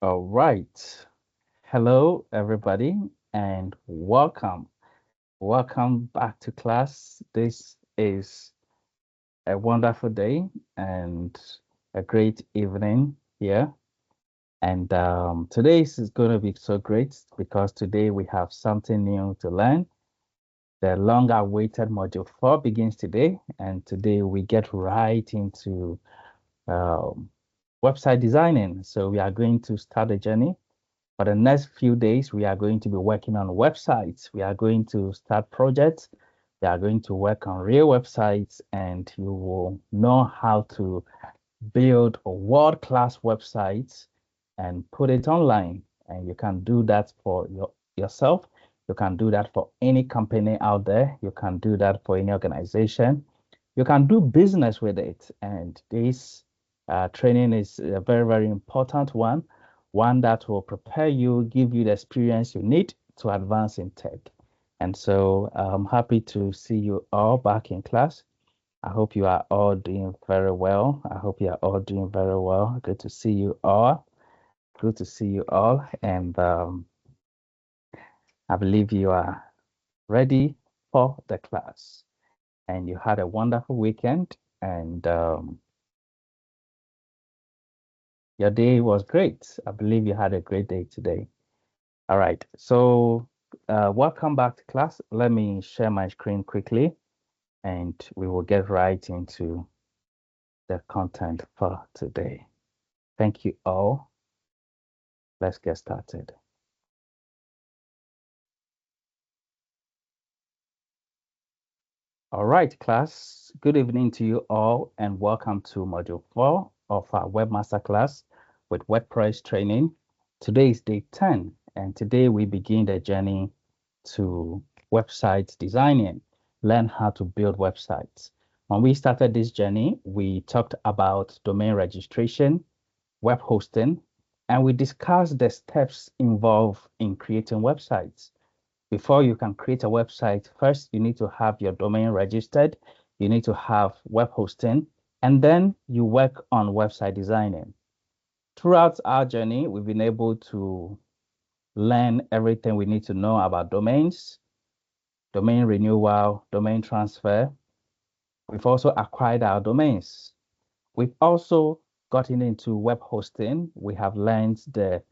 All right. Hello, everybody, and welcome. Welcome back to class. This is a wonderful day and a great evening here. And today is going to be so great because today we have something new to learn. The long-awaited module 4 begins today, and today we get right into um, website designing. So we are going to start a journey. For the next few days, we are going to be working on websites. We are going to start projects. We are going to work on real websites, and you will know how to build a world-class website and put it online. And you can do that for yourself. You can do that for any company out there. You can do that for any organization. You can do business with it. And this training is a very, very important one that will prepare you, give you the experience you need to advance in tech. And so I'm happy to see you all back in class. I hope you are all doing very well. I hope you are all doing very well. Good to see you all. Good to see you all. And I believe you are ready for the class. And you had a wonderful weekend. And your day was great. I believe you had a great day today. All right. So welcome back to class. Let me share my screen quickly and we will get right into the content for today. Thank you all. Let's get started. All right, class. Good evening to you all, and welcome to Module 4 of our Webmaster class with WordPress training. Today is day 10, and today we begin the journey to website designing, learn how to build websites. When we started this journey, we talked about domain registration, web hosting, and we discussed the steps involved in creating websites. Before you can create a website, first you need to have your domain registered, you need to have web hosting, and then you work on website designing. Throughout our journey, we've been able to learn everything we need to know about domains, domain renewal, domain transfer. We've also acquired our domains. We've also gotten into web hosting. We have learned the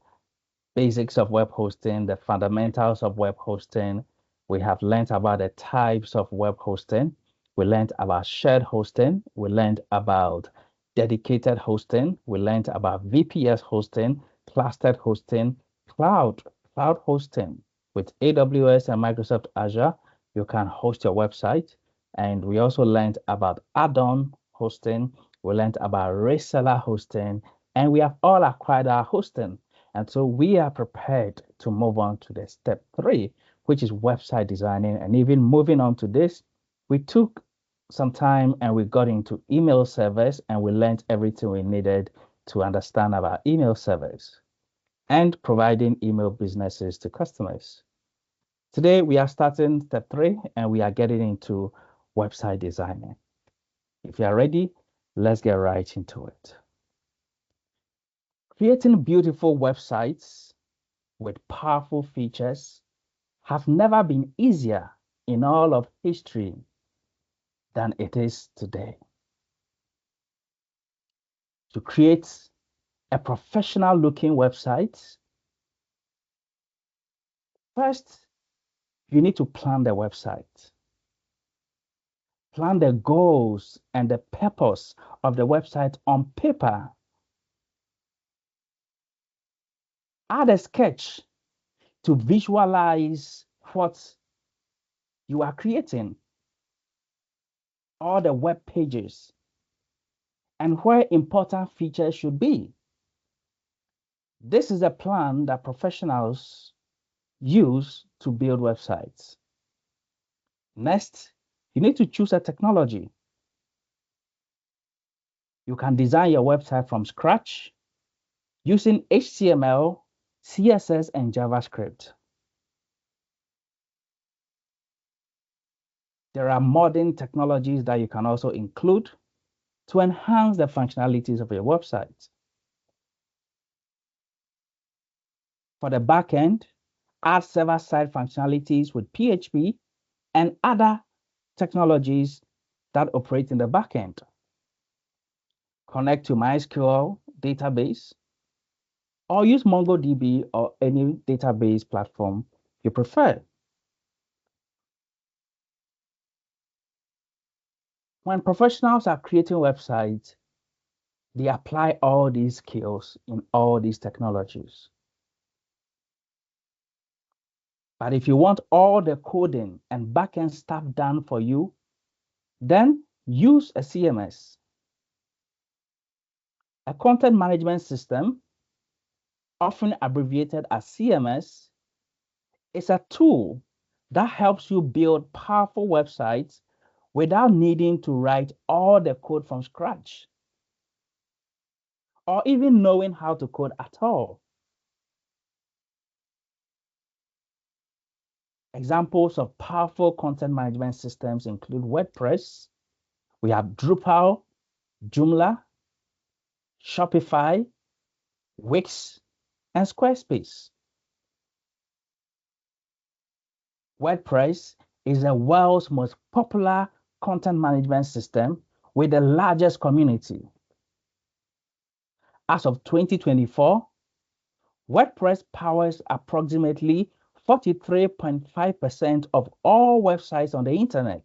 basics of web hosting, the fundamentals of web hosting. We have learned about the types of web hosting. We learned about shared hosting. We learned about dedicated hosting. We learned about VPS hosting, clustered hosting, cloud hosting. With AWS and Microsoft Azure, you can host your website. And we also learned about add-on hosting. We learned about reseller hosting, and we have all acquired our hosting. And so we are prepared to move on to the step 3, which is website designing. And even moving on to this, we took some time and we got into email servers and we learned everything we needed to understand about email servers and providing email businesses to customers. Today, we are starting step 3 and we are getting into website designing. If you are ready, let's get right into it. Creating beautiful websites with powerful features have never been easier in all of history than it is today. To create a professional looking website, first, you need to plan the website. Plan the goals and the purpose of the website on paper. Add a sketch to visualize what you are creating, all the web pages, and where important features should be. This is a plan that professionals use to build websites. Next, you need to choose a technology. You can design your website from scratch using HTML, CSS, and JavaScript. There are modern technologies that you can also include to enhance the functionalities of your website. For the backend, add server-side functionalities with PHP and other technologies that operate in the backend. Connect to MySQL database or use MongoDB or any database platform you prefer. When professionals are creating websites, they apply all these skills in all these technologies. But if you want all the coding and backend stuff done for you, then use a CMS. A content management system, often abbreviated as CMS, is a tool that helps you build powerful websites without needing to write all the code from scratch or even knowing how to code at all. Examples of powerful content management systems include WordPress. We have Drupal, Joomla, Shopify, Wix, and Squarespace. WordPress is the world's most popular content management system with the largest community. As of 2024, WordPress powers approximately 43.5% of all websites on the internet.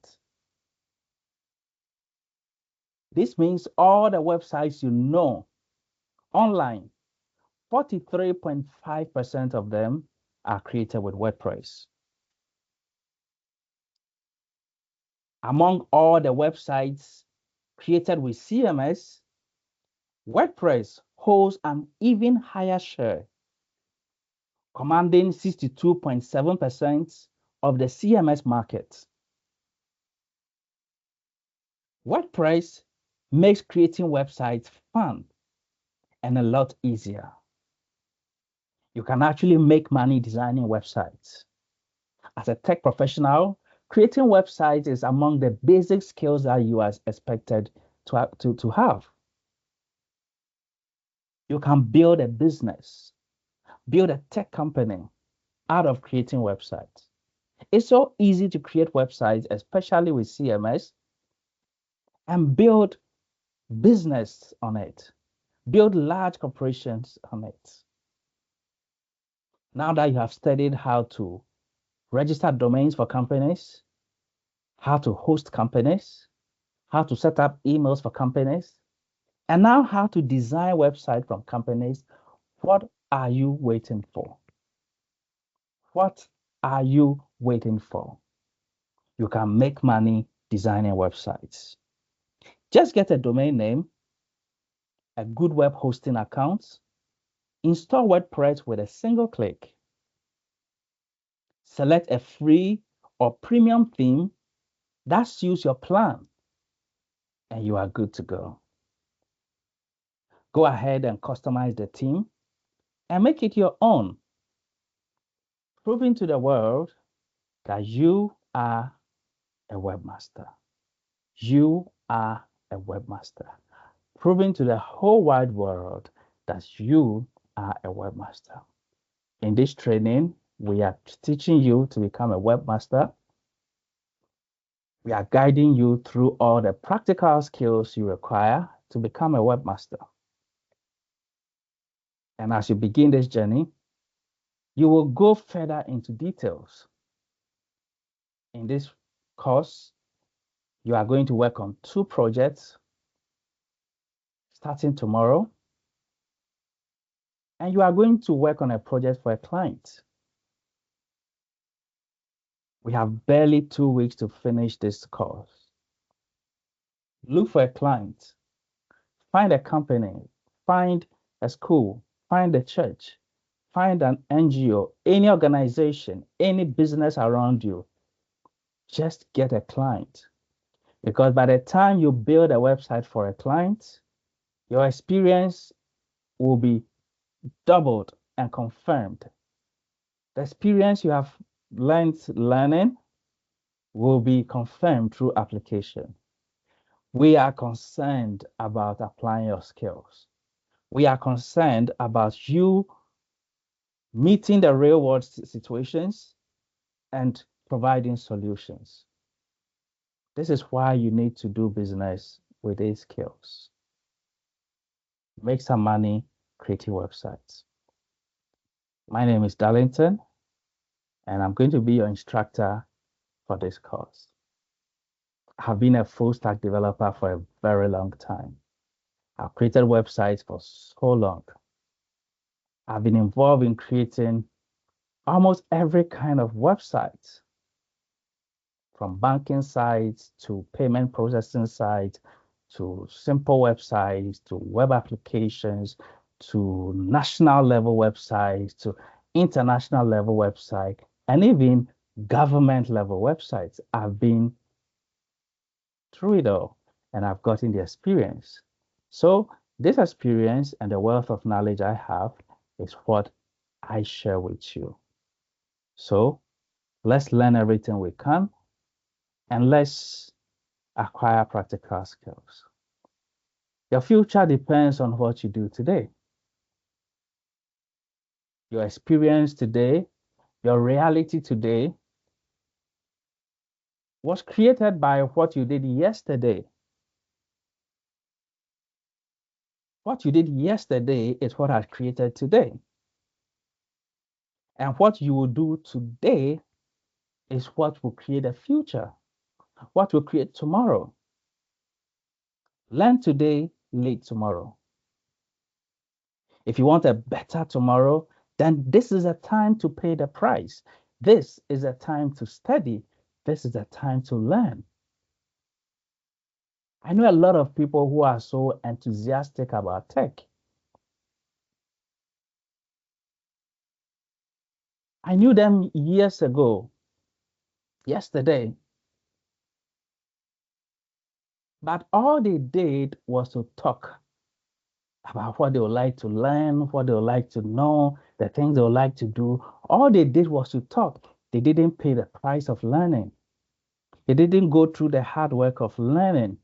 This means all the websites you know online, 43.5% of them are created with WordPress. Among all the websites created with CMS, WordPress holds an even higher share, commanding 62.7% of the CMS market. WordPress makes creating websites fun and a lot easier. You can actually make money designing websites. As a tech professional, creating websites is among the basic skills that you are expected to have. You can build a business, build a tech company out of creating websites. It's so easy to create websites, especially with CMS, and build business on it, build large corporations on it. Now that you have studied how to register domains for companies, how to host companies, how to set up emails for companies, and now how to design websites from companies, what are you waiting for? What are you waiting for? You can make money designing websites. Just get a domain name, a good web hosting account, install WordPress with a single click, select a free or premium theme that suits your plan, and you are good to go. Go ahead and customize the theme and make it your own, proving to the world that you are a webmaster. You are a webmaster, proving to the whole wide world that you are a webmaster. In this training, we are teaching you to become a webmaster. We are guiding you through all the practical skills you require to become a webmaster. And as you begin this journey, you will go further into details. In this course, you are going to work on 2 projects starting tomorrow, and you are going to work on a project for a client. We have barely 2 weeks to finish this course. Look for a client, find a company, find a school, find a church, find an NGO, any organization, any business around you. Just get a client. Because by the time you build a website for a client, your experience will be doubled and confirmed. The experience you have learning will be confirmed through application. We are concerned about applying your skills. We are concerned about you meeting the real world situations, and providing solutions. This is why you need to do business with these skills. Make some money creating websites. My name is Darlington, and I'm going to be your instructor for this course. I've been a full stack developer for a very long time. I've created websites for so long. I've been involved in creating almost every kind of website, from banking sites to payment processing sites to simple websites to web applications to national level websites to international level websites and even government level websites. I've been through it all and I've gotten the experience. So this experience and the wealth of knowledge I have is what I share with you. So let's learn everything we can and let's acquire practical skills. Your future depends on what you do today. Your experience today, your reality today was created by what you did yesterday. What you did yesterday is what has created today. And what you will do today is what will create a future, what will create tomorrow. Learn today, lead tomorrow. If you want a better tomorrow, then this is a time to pay the price. This is a time to study. This is a time to learn. I know a lot of people who are so enthusiastic about tech. I knew them years ago, yesterday, but all they did was to talk about what they would like to learn, what they would like to know, the things they would like to do. All they did was to talk. They didn't pay the price of learning. They didn't go through the hard work of learning.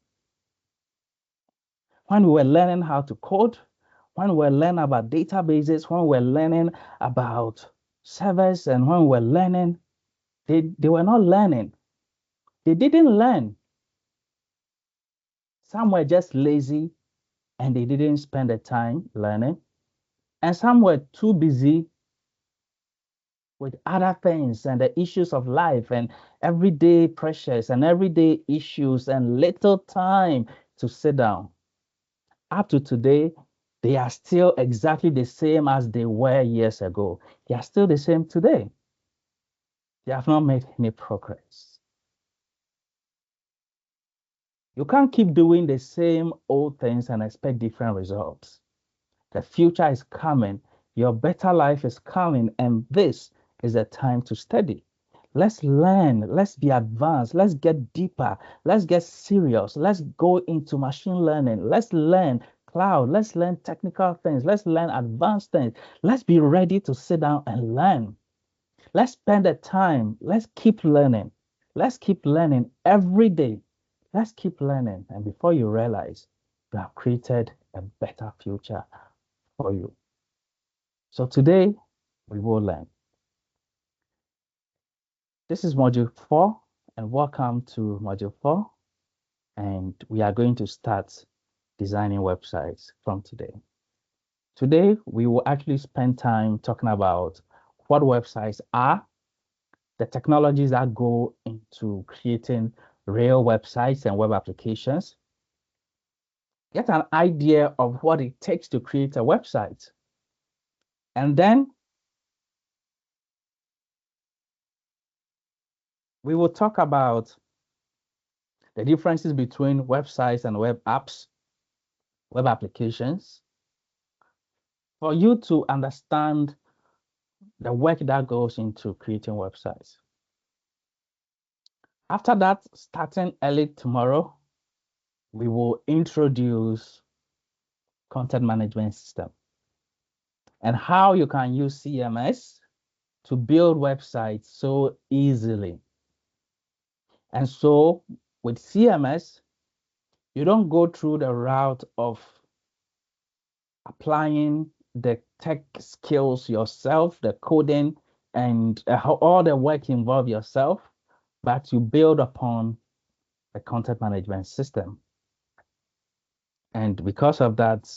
When we were learning how to code, when we were learning about databases, when we were learning about servers, and when we were learning, they were not learning. They didn't learn. Some were just lazy and they didn't spend the time learning. And some were too busy with other things and the issues of life and everyday pressures and everyday issues and little time to sit down. Up to today, they are still exactly the same as they were years ago. They are still the same today. They have not made any progress. You can't keep doing the same old things and expect different results. The future is coming. Your better life is coming. And this is a time to study. Let's learn. Let's be advanced. Let's get deeper. Let's get serious. Let's go into machine learning. Let's learn cloud. Let's learn technical things. Let's learn advanced things. Let's be ready to sit down and learn. Let's spend the time. Let's keep learning. Let's keep learning every day. Let's keep learning. And before you realize, you have created a better future for you. So today we will learn. This is module 4 and welcome to module 4. And we are going to start designing websites from today. Today we will actually spend time talking about what websites are, the technologies that go into creating real websites and web applications, get an idea of what it takes to create a website. And then we will talk about the differences between websites and web apps, web applications, for you to understand the work that goes into creating websites. After that, starting early tomorrow, we will introduce content management system and how you can use CMS to build websites so easily. And so with CMS, you don't go through the route of applying the tech skills yourself, the coding, and all the work involved yourself, but you build upon a content management system. And because of that,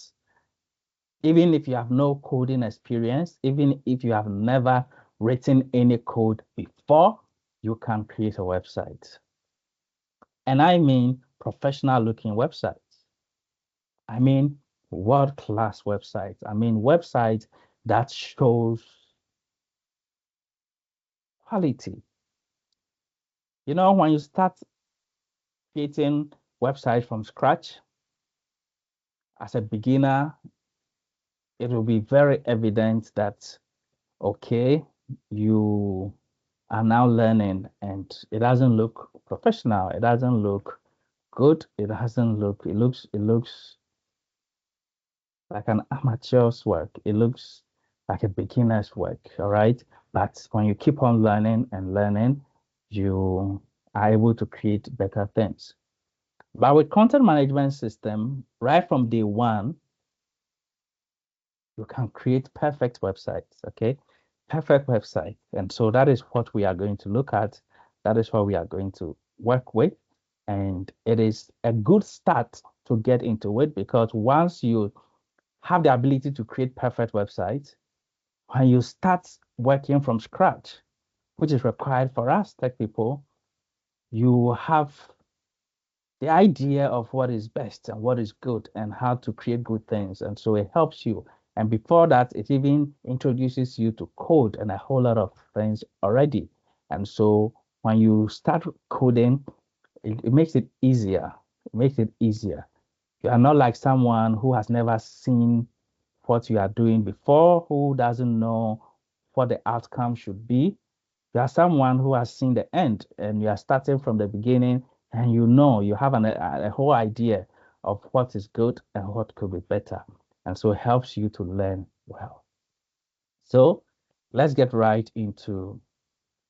even if you have no coding experience, even if you have never written any code before, you can create a website. And I mean professional looking websites. I mean world-class websites. I mean websites that shows quality. You know, when you start creating websites from scratch as a beginner, it will be very evident that, okay, you are now learning and it doesn't look professional. It doesn't look good. It looks like an amateur's work. It looks like a beginner's work. All right. But when you keep on learning and learning, you are able to create better things. But with content management system, right from day one, you can create perfect websites. Okay. Perfect website. And so that is what we are going to look at. That is what we are going to work with. And it is a good start to get into it because once you have the ability to create perfect websites, when you start working from scratch, which is required for us tech people, you have the idea of what is best and what is good and how to create good things. And so it helps you. And before that, it even introduces you to code and a whole lot of things already. And so when you start coding, it makes it easier. It makes it easier. You are not like someone who has never seen what you are doing before, who doesn't know what the outcome should be. You are someone who has seen the end and you are starting from the beginning and you know you have a whole idea of what is good and what could be better. And so it helps you to learn well. So let's get right into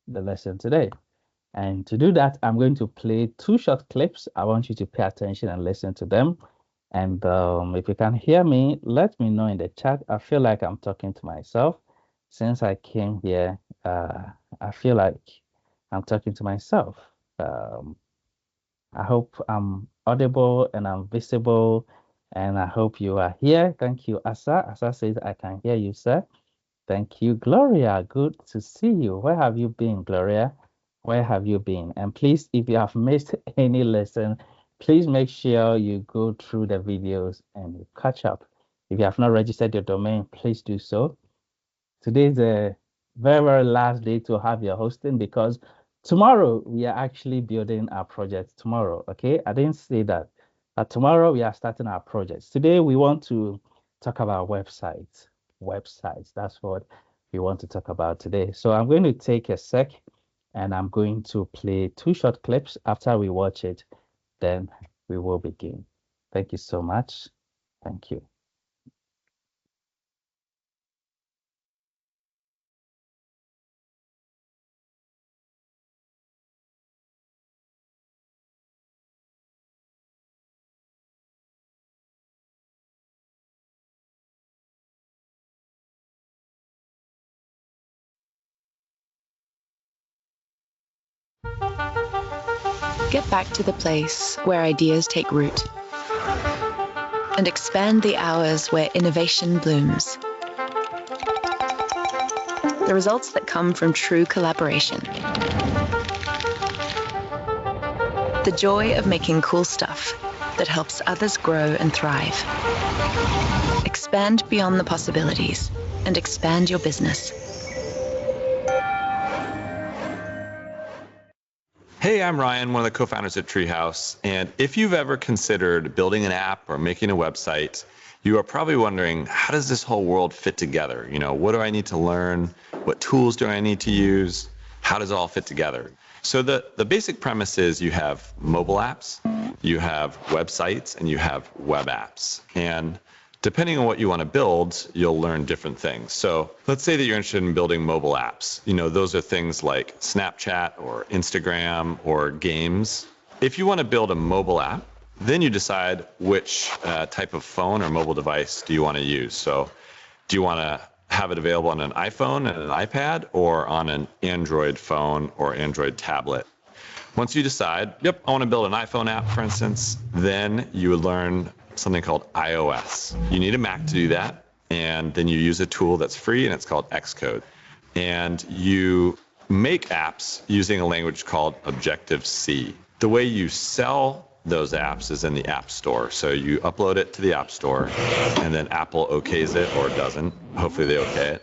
the lesson today. And to do that, I'm going to play two short clips. I want you to pay attention and listen to them. And if you can hear me, let me know in the chat. I feel like I'm talking to myself. Since I came here, I feel like I'm talking to myself. Um, I hope I'm audible and I'm visible, and I hope you are here. Thank you, Asa. Asa says, I can hear you, sir. Thank you, Gloria. Good to see you. Where have you been, Gloria? Where have you been? And please, if you have missed any lesson, please make sure you go through the videos and you catch up. If you have not registered your domain, please do so. Today is the very, very last day to have your hosting because tomorrow we are actually building our project tomorrow. Okay, I didn't say that, but tomorrow we are starting our projects. Today we want to talk about websites. Websites, that's what we want to talk about today. So I'm going to take a sec and I'm going to play two short clips. After we watch it, then we will begin. Thank you so much. Thank you. Get back to the place where ideas take root and expand the hours where innovation blooms. The results that come from true collaboration. The joy of making cool stuff that helps others grow and thrive. Expand beyond the possibilities and expand your business. Hey, I'm Ryan, one of the co-founders at Treehouse, and if you've ever considered building an app or making a website, you are probably wondering, how does this whole world fit together? You know, what do I need to learn? What tools do I need to use? How does it all fit together? So the basic premise is you have mobile apps, you have websites, and you have web apps. And depending on what you want to build, you'll learn different things. So let's say that you're interested in building mobile apps. You know, those are things like Snapchat or Instagram or games. If you want to build a mobile app, then you decide which type of phone or mobile device do you want to use. So Do you want to have it available on an iPhone and an iPad or on an Android phone or Android tablet? Once you decide, yep, I want to build an iPhone app, for instance, then you would learn something called iOS. You need a Mac to do that, and then you use a tool that's free, and it's called Xcode. And you make apps using a language called Objective-C. The way you sell those apps is in the App Store. So you upload it to the App Store, and then Apple okays it or doesn't. Hopefully they okay it.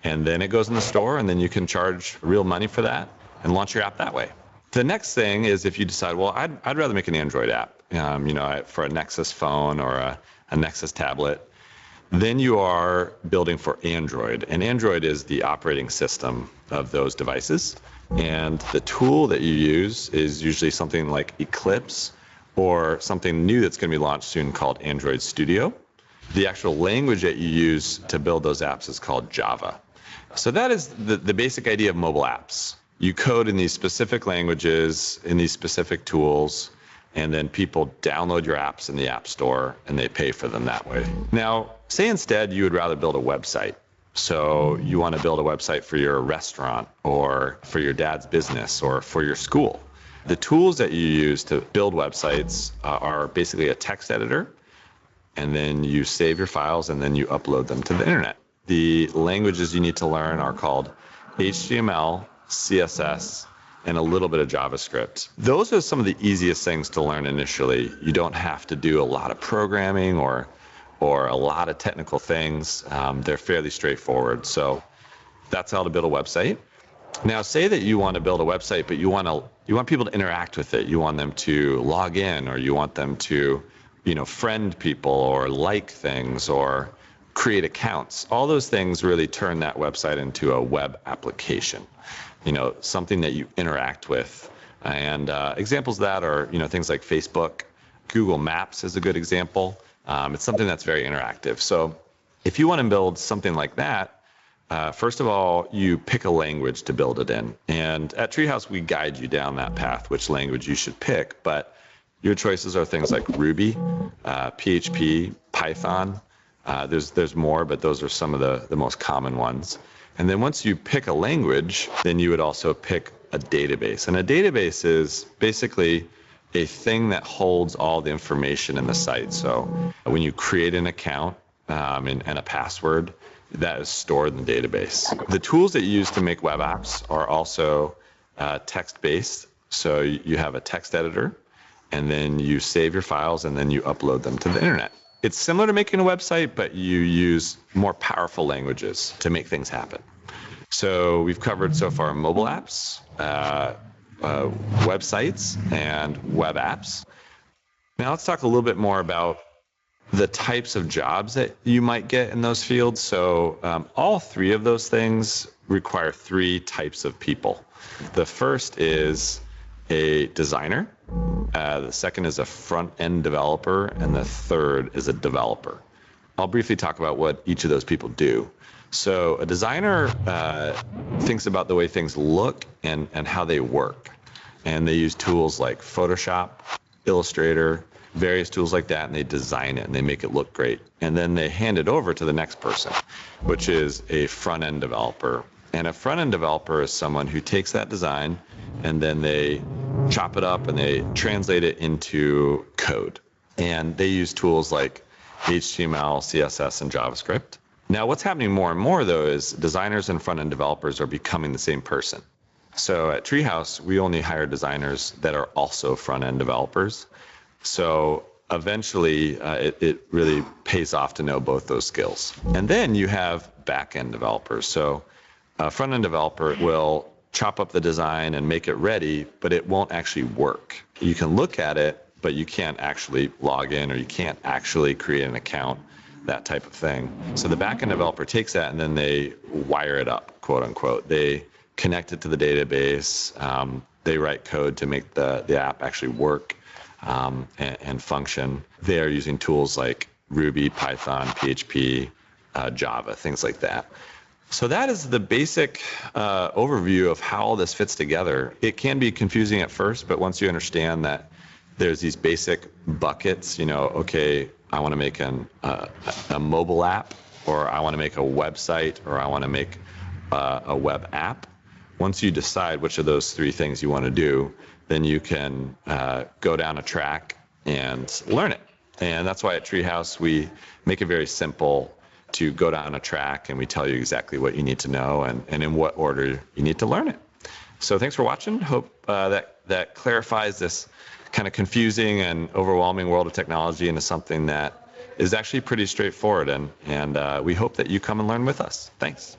And then it goes in the store, and then you can charge real money for that and launch your app that way. The next thing is if you decide, well, I'd rather make an Android app, for a Nexus phone or a Nexus tablet, then you are building for Android. And Android is the operating system of those devices. And the tool that you use is usually something like Eclipse or something new that's going to be launched soon called Android Studio. The actual language that you use to build those apps is called Java. So that is the basic idea of mobile apps. You code in these specific languages, in these specific tools, and then people download your apps in the App Store and they pay for them that way. Now, say instead you would rather build a website. So you want to build a website for your restaurant or for your dad's business or for your school. The tools that you use to build websites are basically a text editor, and then you save your files and then you upload them to the internet. The languages you need to learn are called HTML, CSS, and a little bit of JavaScript. Those are some of the easiest things to learn initially. You don't have to do a lot of programming or a lot of technical things. They're fairly straightforward. So that's how to build a website. Now, say that you want to build a website, but you want people to interact with it. You want them to log in, or you want them to, friend people or like things or create accounts. All those things really turn that website into a web application. Something that you interact with. And examples of that are, things like Facebook. Google Maps is a good example. It's something that's very interactive. So if you want to build something like that, first of all, you pick a language to build it in. And at Treehouse, we guide you down that path, which language you should pick. But your choices are things like Ruby, PHP, Python. There's more, but those are some of the most common ones. And then once you pick a language, then you would also pick a database. And a database is basically a thing that holds all the information in the site. So when you create an account and a password, that is stored in the database. The tools that you use to make web apps are also text-based. So you have a text editor, and then you save your files, and then you upload them to the internet. It's similar to making a website, but you use more powerful languages to make things happen. So we've covered so far mobile apps, websites, and web apps. Now let's talk a little bit more about the types of jobs that you might get in those fields. So all three of those things require three types of people. The first is a designer. The second is a front-end developer, and the third is a developer. I'll briefly talk about what each of those people do. So a designer thinks about the way things look and how they work. And they use tools like Photoshop, Illustrator, various tools like that, and they design it and they make it look great. And then they hand it over to the next person, which is a front-end developer. And a front-end developer is someone who takes that design and then they chop it up and they translate it into code. And they use tools like HTML, CSS, and JavaScript. Now, what's happening more and more, though, is designers and front-end developers are becoming the same person. So at Treehouse, we only hire designers that are also front-end developers. So eventually, it really pays off to know both those skills. And then you have back-end developers. So a front-end developer will chop up the design and make it ready, but it won't actually work. You can look at it, but you can't actually log in, or you can't actually create an account, that type of thing. So the backend developer takes that and then they wire it up, quote unquote. They connect it to the database. They write code to make the app actually work and function. They are using tools like Ruby, Python, PHP, Java, things like that. So that is the basic overview of how all this fits together. It can be confusing at first, but once you understand that there's these basic buckets, okay, I want to make a mobile app, or I want to make a website, or I want to make a web app. Once you decide which of those three things you want to do, then you can go down a track and learn it. And that's why at Treehouse, we make it very simple to go down a track, and we tell you exactly what you need to know and in what order you need to learn it. So thanks for watching. Hope that clarifies this kind of confusing and overwhelming world of technology into something that is actually pretty straightforward. And we hope that you come and learn with us. Thanks.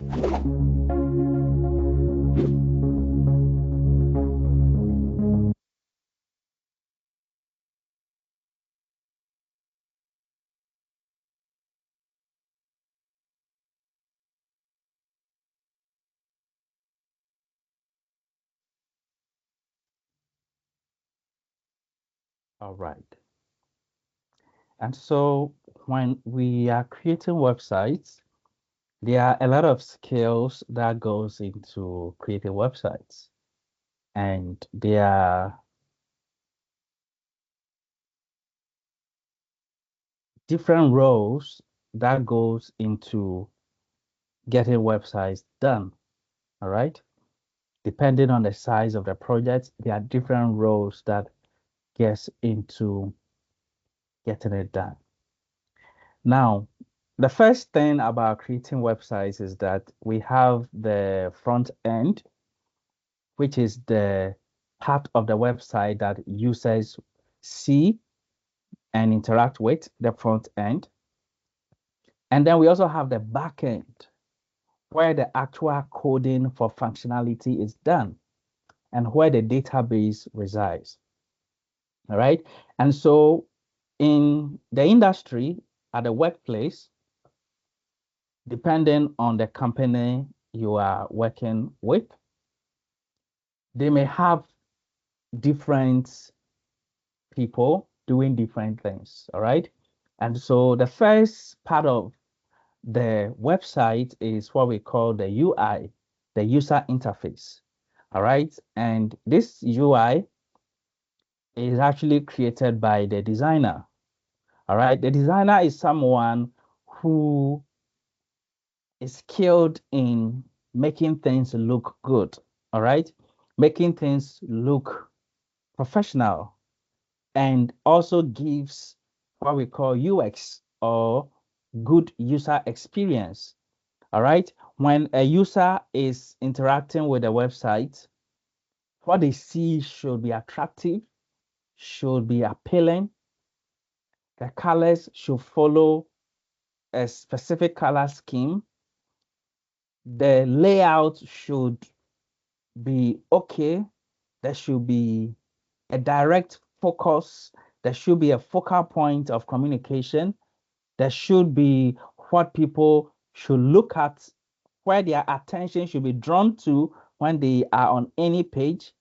All right. And so when we are creating websites, there are a lot of skills that goes into creating websites. And there are different roles that goes into getting websites done. All right. Depending on the size of the project, there are different roles that gets into getting it done. Now, the first thing about creating websites is that we have the front end, which is the part of the website that users see and interact with, the front end. And then we also have the back end, where the actual coding for functionality is done and where the database resides. All right. And so in the industry, at the workplace, depending on the company you are working with, they may have different people doing different things. All right. And so the first part of the website is what we call the UI, the user interface. All right. And this UI is actually created by the designer. All right. The designer is someone who is skilled in making things look good. All right. Making things look professional and also gives what we call UX or good user experience. All right. When a user is interacting with a website, what they see should be attractive, should be appealing. The colors should follow a specific color scheme. The layout should be okay. There should be a direct focus. There should be a focal point of communication. There should be what people should look at, where their attention should be drawn to when they are on any page,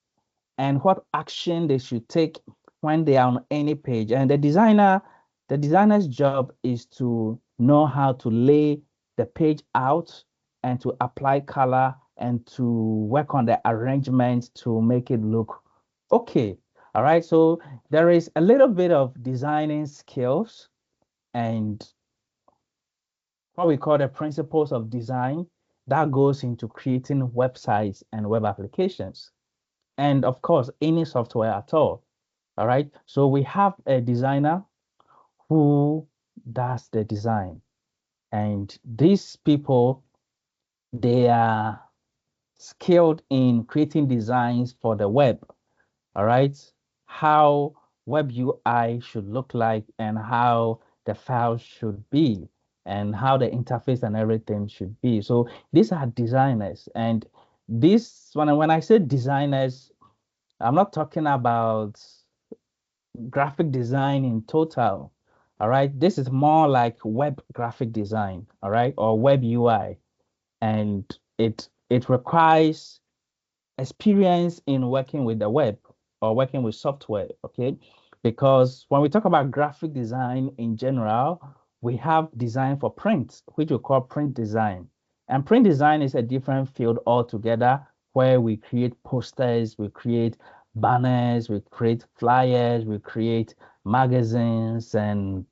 and what action they should take when they are on any page. And the designer's job is to know how to lay the page out and to apply color and to work on the arrangement to make it look okay. All right. So there is a little bit of designing skills and what we call the principles of design that goes into creating websites and web applications. And of course, any software at all. All right. So we have a designer who does the design. And these people, they are skilled in creating designs for the web. All right. How web UI should look like and how the file should be and how the interface and everything should be. So these are designers. And this, when I say designers, I'm not talking about graphic design in total. All right. This is more like web graphic design, all right, or web UI. And it requires experience in working with the web or working with software, okay? Because when we talk about graphic design in general, we have design for print, which we call print design. And print design is a different field altogether where we create posters, we create banners, we create flyers, we create magazines and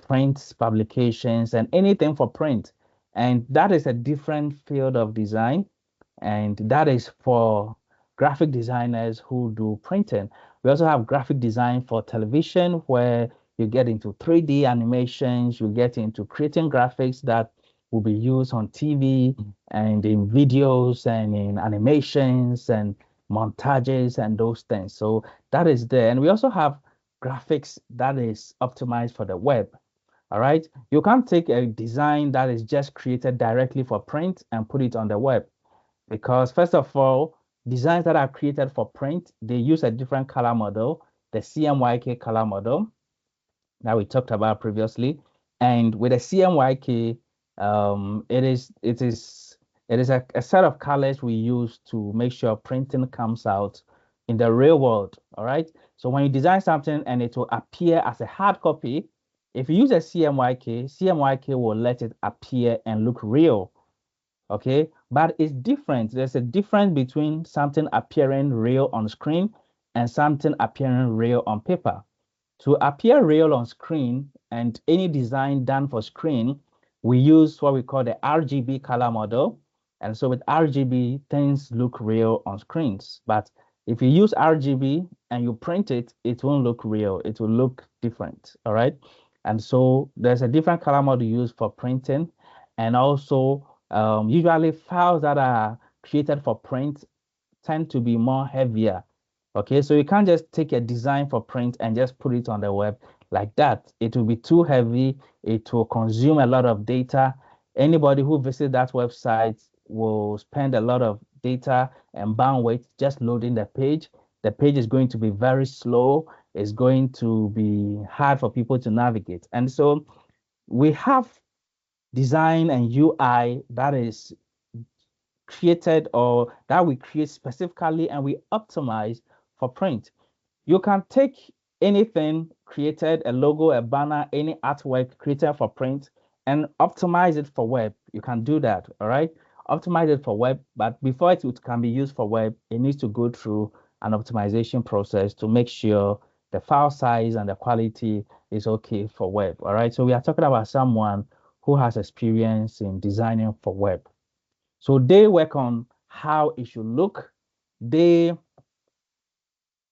print publications and anything for print. And that is a different field of design. And that is for graphic designers who do printing. We also have graphic design for television, where you get into 3D animations, you get into creating graphics that will be used on TV and in videos and in animations and montages and those things. So that is there. And we also have graphics that is optimized for the web. All right. You can't take a design that is just created directly for print and put it on the web, because first of all, designs that are created for print, they use a different color model, the CMYK color model that we talked about previously. And with a CMYK, it is a set of colors we use to make sure printing comes out in the real world. All right. So when you design something and it will appear as a hard copy, if you use a CMYK, CMYK will let it appear and look real. Okay, but it's different. There's a difference between something appearing real on screen and something appearing real on paper. To appear real on screen and any design done for screen, we use what we call the RGB color model. And so with RGB, things look real on screens. But if you use RGB and you print it, it won't look real. It will look different. All right. And so there's a different color model used for printing. And also, usually files that are created for print tend to be more heavier. Okay, so you can't just take a design for print and just put it on the web like that. It will be too heavy. It will consume a lot of data. Anybody who visits that website will spend a lot of data and bandwidth just loading the page. The page is going to be very slow. It's going to be hard for people to navigate. And so we have design and UI that is created, or that we create specifically and we optimize for print. You can take anything created, a logo, a banner, any artwork created for print, and optimize it for web. You can do that, all right? Optimize it for web, but before it can be used for web, it needs to go through an optimization process to make sure the file size and the quality is okay for web, all right? So we are talking about someone who has experience in designing for web. So they work on how it should look. They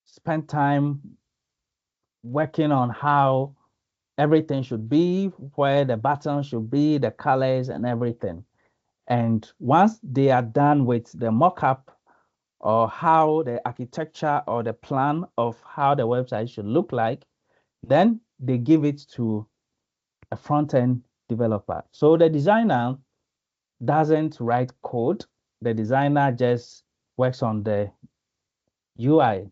spend time working on how everything should be, where the buttons should be, the colors and everything. And once they are done with the mock-up or how the architecture or the plan of how the website should look like, then they give it to a front-end developer. So the designer doesn't write code. The designer just works on the UI,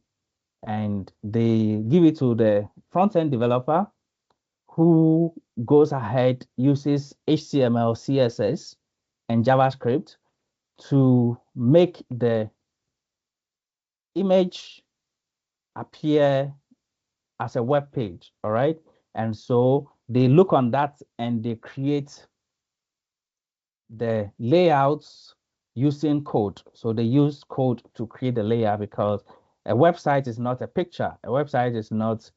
and they give it to the front-end developer, who goes ahead, uses HTML, CSS, and JavaScript to make the image appear as a web page. All right. And so they look on that and they create the layouts using code. So they use code to create the layout, because a website is not a picture. A website is not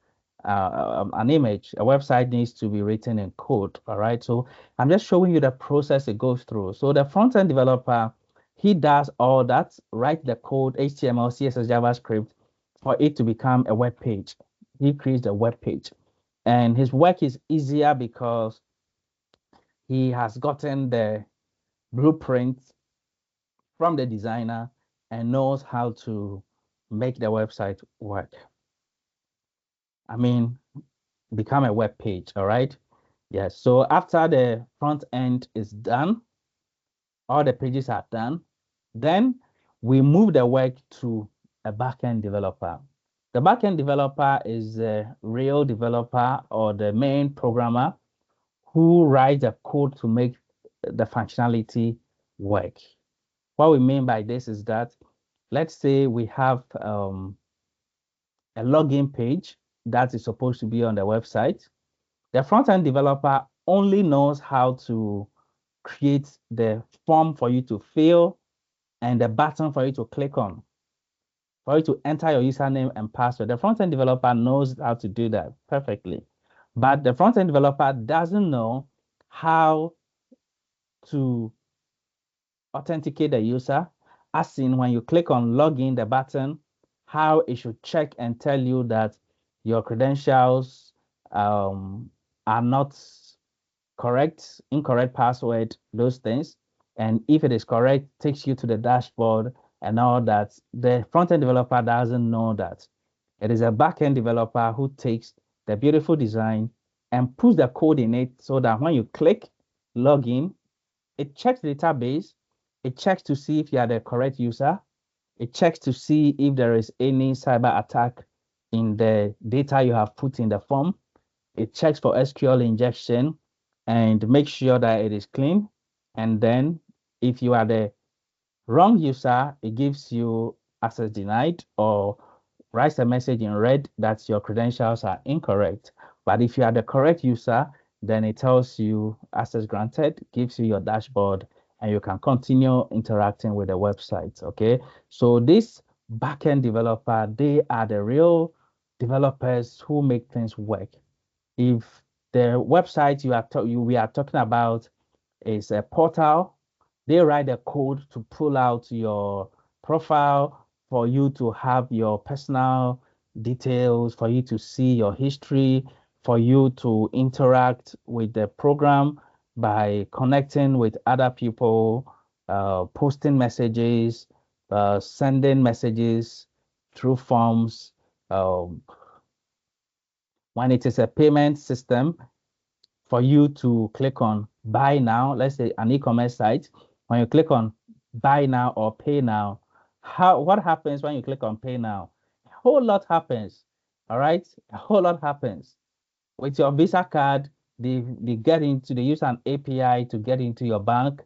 an image. A website needs to be written in code. All right. So I'm just showing you the process it goes through. So the front-end developer, he does all that, write the code, HTML, CSS, JavaScript, for it to become a web page. He creates a web page. And his work is easier because he has gotten the blueprint from the designer and knows how to make the website work. I mean, become a web page, all right? Yes, so after the front end is done, all the pages are done, then we move the work to a backend developer. The backend developer is the real developer or the main programmer who writes the code to make the functionality work. What we mean by this is that, let's say we have a login page that is supposed to be on the website. The front-end developer only knows how to create the form for you to fill and the button for you to click on, for you to enter your username and password. The front-end developer knows how to do that perfectly. But the front-end developer doesn't know how to authenticate the user, as in when you click on login, the button, how it should check and tell you that your credentials are not correct, incorrect password, those things. And if it is correct, takes you to the dashboard and all that. The front-end developer doesn't know that. It is a back-end developer who takes the beautiful design and puts the code in it so that when you click login, it checks the database, it checks to see if you are the correct user, it checks to see if there is any cyber attack in the data you have put in the form. It checks for SQL injection and make sure that it is clean. And then if you are the wrong user, it gives you access denied or writes a message in red that your credentials are incorrect. But if you are the correct user, then it tells you access granted, gives you your dashboard, and you can continue interacting with the website. Okay. So this backend developer, they are the real developers who make things work. If the website we are talking about is a portal, they write the code to pull out your profile for you to have your personal details, for you to see your history, for you to interact with the program by connecting with other people, posting messages, sending messages through forms. Um, when it is a payment system, for you to click on buy now, let's say an e-commerce site, when you click on buy now or pay now, what happens when you click on pay now? A whole lot happens. All right, a whole lot happens. With your Visa card, they use an API to get into your bank,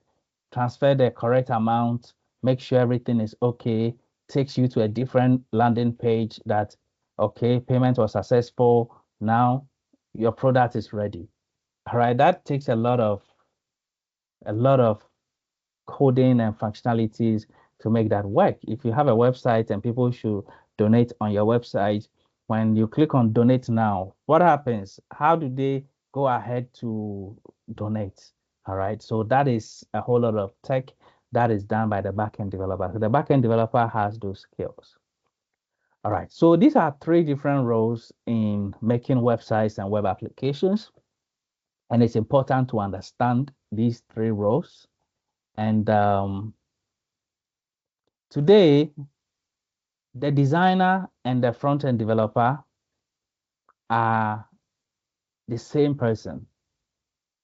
transfer the correct amount, make sure everything is okay, takes you to a different landing page that okay, payment was successful. Now your product is ready. All right, that takes a lot of coding and functionalities to make that work. If you have a website and people should donate on your website, when you click on donate now, what happens? How do they go ahead to donate? All right, so that is a whole lot of tech that is done by the backend developer. So the backend developer has those skills. All right, so these are three different roles in making websites and web applications. And it's important to understand these three roles. And today, the designer and the front-end developer are the same person.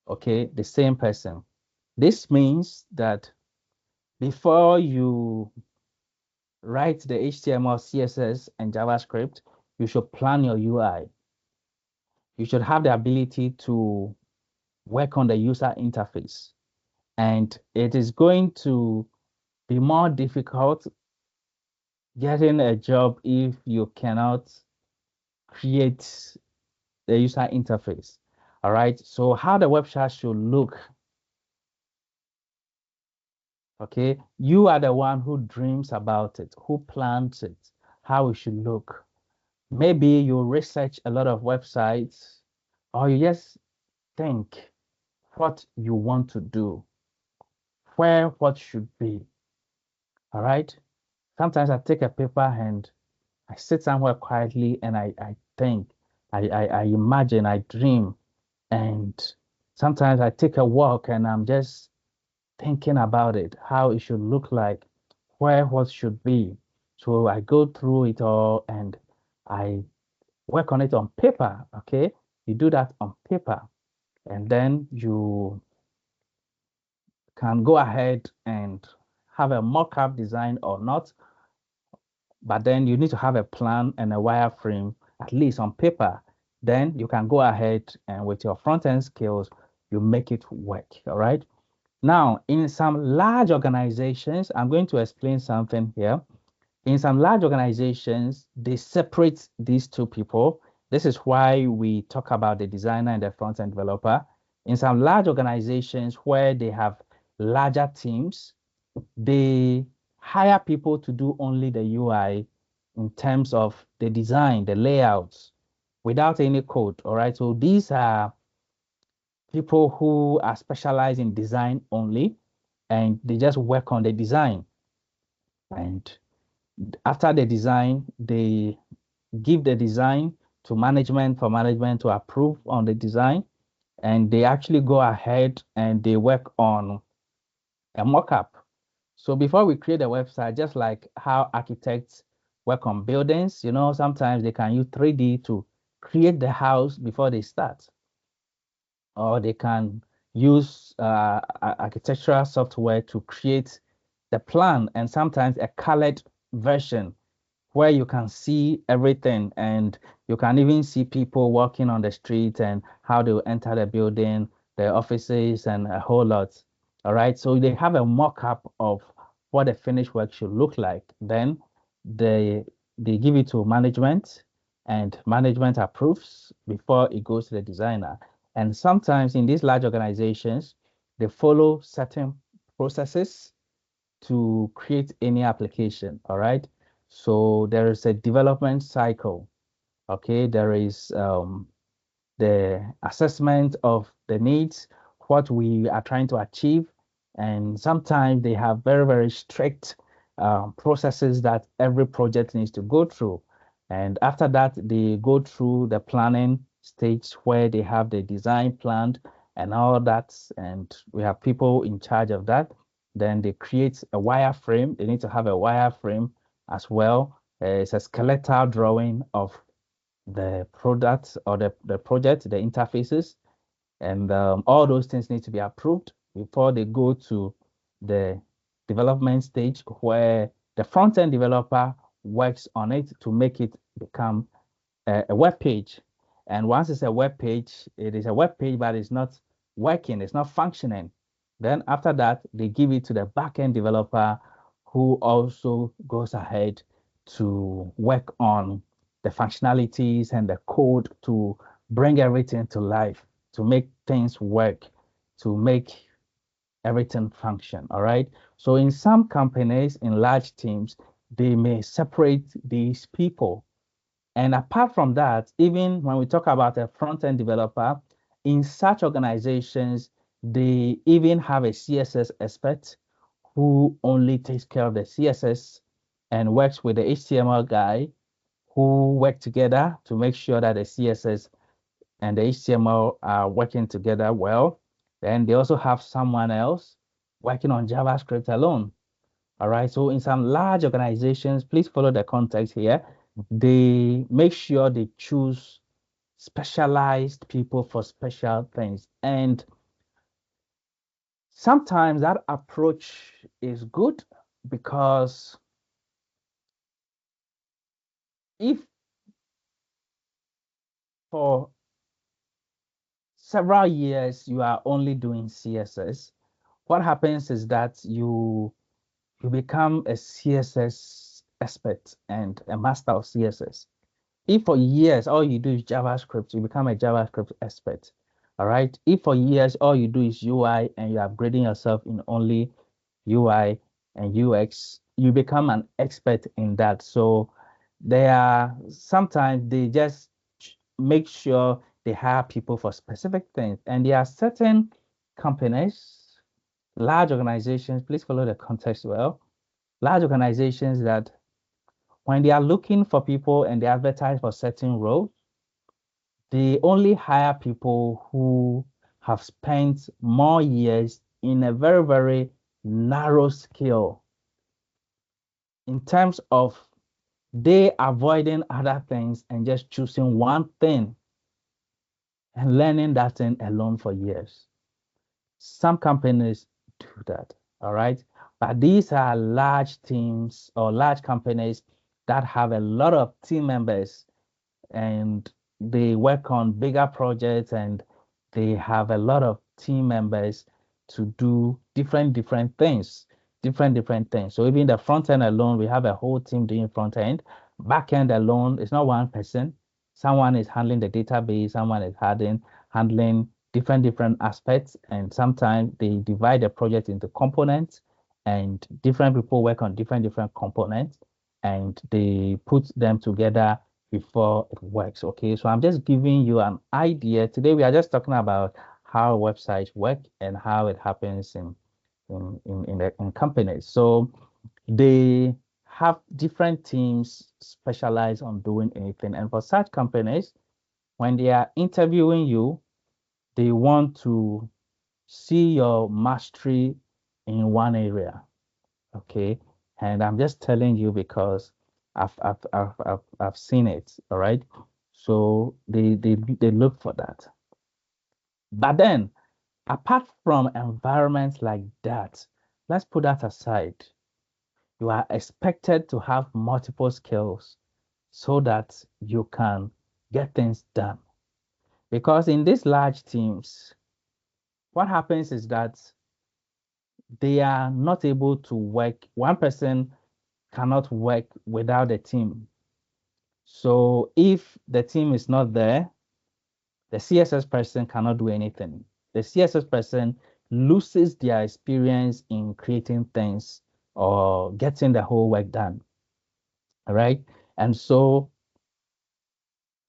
Okay, the same person. This means that before you write the HTML, CSS, and JavaScript, you should plan your UI. You should have the ability to work on the user interface. And it is going to be more difficult getting a job if you cannot create the user interface. All right. So how the website should look. Okay. You are the one who dreams about it, who plans it, how it should look. Maybe you research a lot of websites or you just think what you want to do, where what should be. All right. Sometimes I take a paper and I sit somewhere quietly and I think, I imagine, I dream. And sometimes I take a walk and I'm just thinking about it, how it should look like, where what should be. So I go through it all and I work on it on paper. Okay. You do that on paper and then you can go ahead and have a mock-up design or not. But then you need to have a plan and a wireframe, at least on paper. Then you can go ahead and with your front-end skills, you make it work. All right. Now, in some large organizations, I'm going to explain something here. In some large organizations, they separate these two people. This is why we talk about the designer and the front-end developer. In some large organizations where they have larger teams, they hire people to do only the UI in terms of the design, the layouts, without any code. All right. So these are people who are specialized in design only, and they just work on the design. And after the design, they give the design to management for management to approve on the design. And they actually go ahead and they work on a mock-up. So before we create a website, just like how architects work on buildings, sometimes they can use 3D to create the house before they start, or they can use architectural software to create the plan and sometimes a colored version where you can see everything, and you can even see people walking on the street and how they will enter the building, the offices, and a whole lot. All right. So they have a mock-up of what the finished work should look like. Then they they give it to management, and management approves before it goes to the designer. And sometimes in these large organizations, they follow certain processes to create any application. All right. So there is a development cycle. Okay. There is the assessment of the needs, what we are trying to achieve. And sometimes they have very, very strict processes that every project needs to go through. And after that, they go through the planning stage where they have the design planned and all that. And we have people in charge of that. Then they create a wireframe. They need to have a wireframe as well. It's a skeletal drawing of the product or the project, the interfaces, and all those things need to be approved before they go to the development stage where the front-end developer works on it to make it become a web page. And once it's a web page, it is a web page, but it's not working, it's not functioning. Then after that, they give it to the backend developer who also goes ahead to work on the functionalities and the code to bring everything to life, to make things work, to make everything function. All right. So in some companies, in large teams, they may separate these people, and apart from that, even when we talk about a front-end developer, in such organizations, they even have a CSS expert who only takes care of the CSS and works with the HTML guy who work together to make sure that the CSS and the HTML are working together well. Then they also have someone else working on JavaScript alone. All right. So in some large organizations, please follow the context here. They make sure they choose specialized people for special things. And sometimes that approach is good because if for several years you are only doing CSS, what happens is that you become a CSS expert and a master of CSS. If for years all you do is JavaScript, you become a JavaScript expert. All right. If for years all you do is UI and you're upgrading yourself in only UI and UX, you become an expert in that. So there are sometimes they just make sure they hire people for specific things. And there are certain companies, large organizations, please follow the context well, large organizations that when they are looking for people and they advertise for certain roles, they only hire people who have spent more years in a very, very narrow skill in terms of they avoiding other things and just choosing one thing and learning that thing alone for years. Some companies do that, all right? But these are large teams or large companies that have a lot of team members, and they work on bigger projects, and they have a lot of team members to do different things, different things. So even the front end alone, we have a whole team doing front end. Back end alone, it's not one person. Someone is handling the database, someone is handling different aspects, and sometimes they divide the project into components, and different people work on different components, and they put them together before it works. Okay, so I'm just giving you an idea. Today we are just talking about how websites work and how it happens in companies. So they have different teams specialized on doing anything. And for such companies, when they are interviewing you, they want to see your mastery in one area. Okay. And I'm just telling you because I've seen it. All right. So they look for that. But then apart from environments like that, let's put that aside. You are expected to have multiple skills so that you can get things done. Because in these large teams, what happens is that they are not able to work. One person cannot work without a team. So if the team is not there, the CSS person cannot do anything. The CSS person loses their experience in creating things or getting the whole work done. All right. And so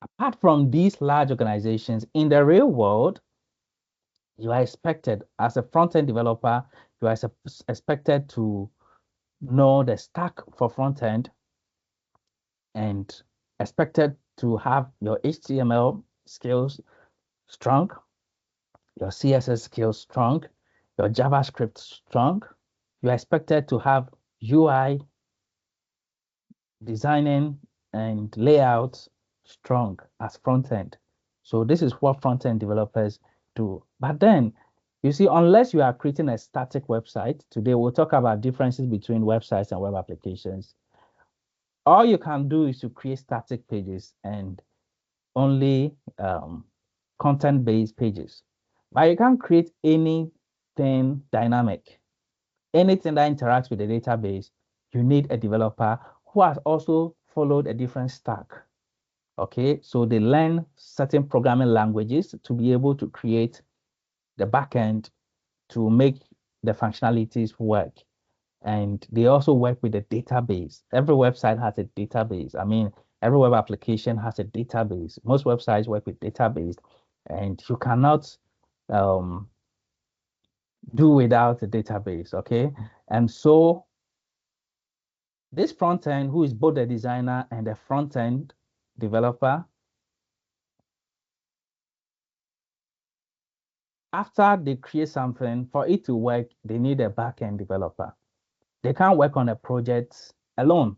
apart from these large organizations, in the real world, you are expected as a front-end developer, you are expected to know the stack for front-end and expected to have your HTML skills strong, your CSS skills strong, your JavaScript strong. You are expected to have UI designing and layout strong as front end. So this is what front end developers do. But then you see, unless you are creating a static website, today we'll talk about differences between websites and web applications. All you can do is to create static pages and only content-based pages. But you can't create anything dynamic, anything that interacts with the database. You need a developer who has also followed a different stack. Okay, so they learn certain programming languages to be able to create the backend to make the functionalities work. And they also work with the database. Every website has a database. I mean, every web application has a database. Most websites work with database, and you cannot um, do without a database. Okay, and so this front end, who is both the designer and the front end developer, after they create something, for it to work, they need a back end developer. They can't work on a project alone.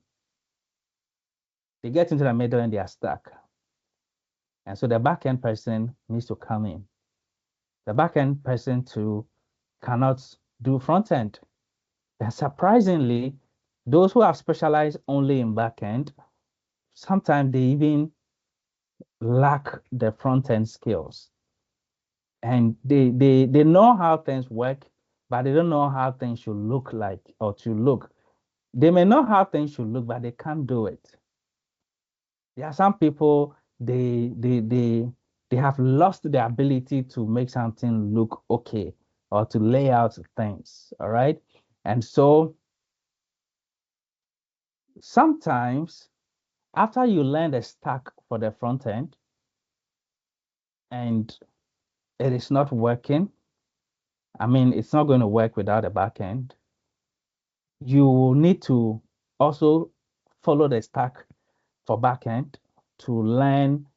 They get into the middle and they are stuck. And so the back end person needs to come in. The back end person too cannot do front end. And surprisingly, those who have specialized only in back end, sometimes they even lack the front end skills. And they know how things work, but they don't know how things should look like or to look. They may know how things should look, but they can't do it. There are some people they have lost the ability to make something look okay or to lay out things. All right. And so sometimes after you learn the stack for the front end and it is not working, I mean, it's not going to work without a back end. You need to also follow the stack for backend to learn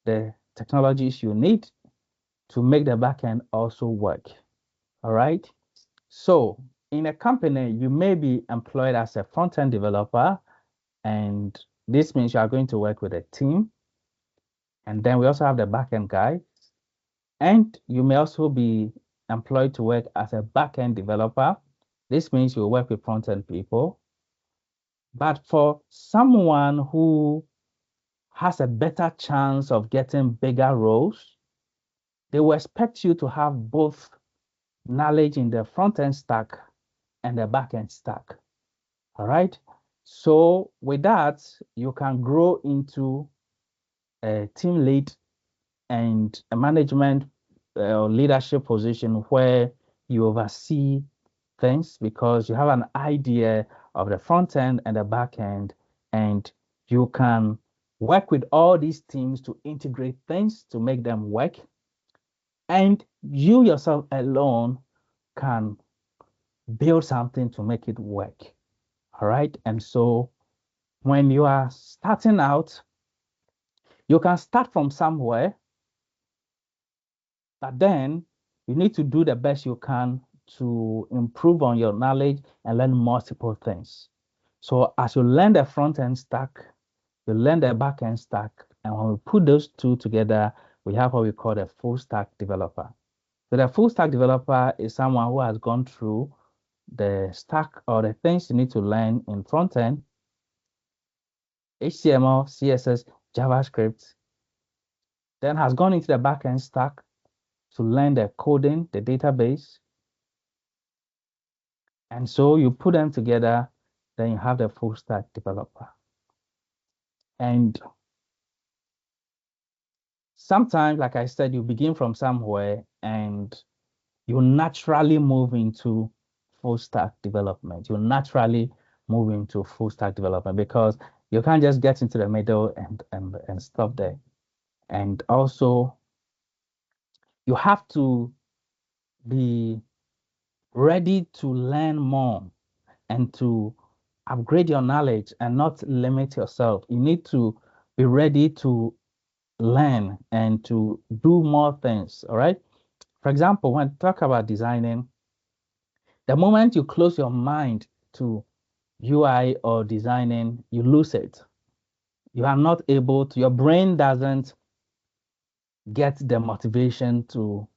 the technologies you need to make the backend also work. All right. So in a company, you may be employed as a front-end developer, and this means you are going to work with a team. And then we also have the backend guy. And you may also be employed to work as a backend developer. This means you work with front-end people. But for someone who has a better chance of getting bigger roles, they will expect you to have both knowledge in the front end stack and the back end stack. All right. So with that, you can grow into a team lead and a management leadership position where you oversee things because you have an idea of the front end and the back end, and you can work with all these teams to integrate things to make them work. And you yourself alone can build something to make it work. All right. And so when you are starting out, you can start from somewhere, but then you need to do the best you can to improve on your knowledge and learn multiple things. So as you learn the front end stack, you learn the back end stack, and when we put those two together, we have what we call the full stack developer. So the full stack developer is someone who has gone through the stack or the things you need to learn in front end, HTML, CSS, JavaScript, then has gone into the back end stack to learn the coding, the database. And so you put them together, then you have the full stack developer. And sometimes, like I said, you begin from somewhere and you naturally move into full stack development. You naturally move into full stack development because you can't just get into the middle and stop there. And also, you have to be ready to learn more and to upgrade your knowledge and not limit yourself. You need to be ready to learn and to do more things. All right. For example, when I talk about designing, the moment you close your mind to UI or designing, you lose it. You are not able to, your brain doesn't get the motivation to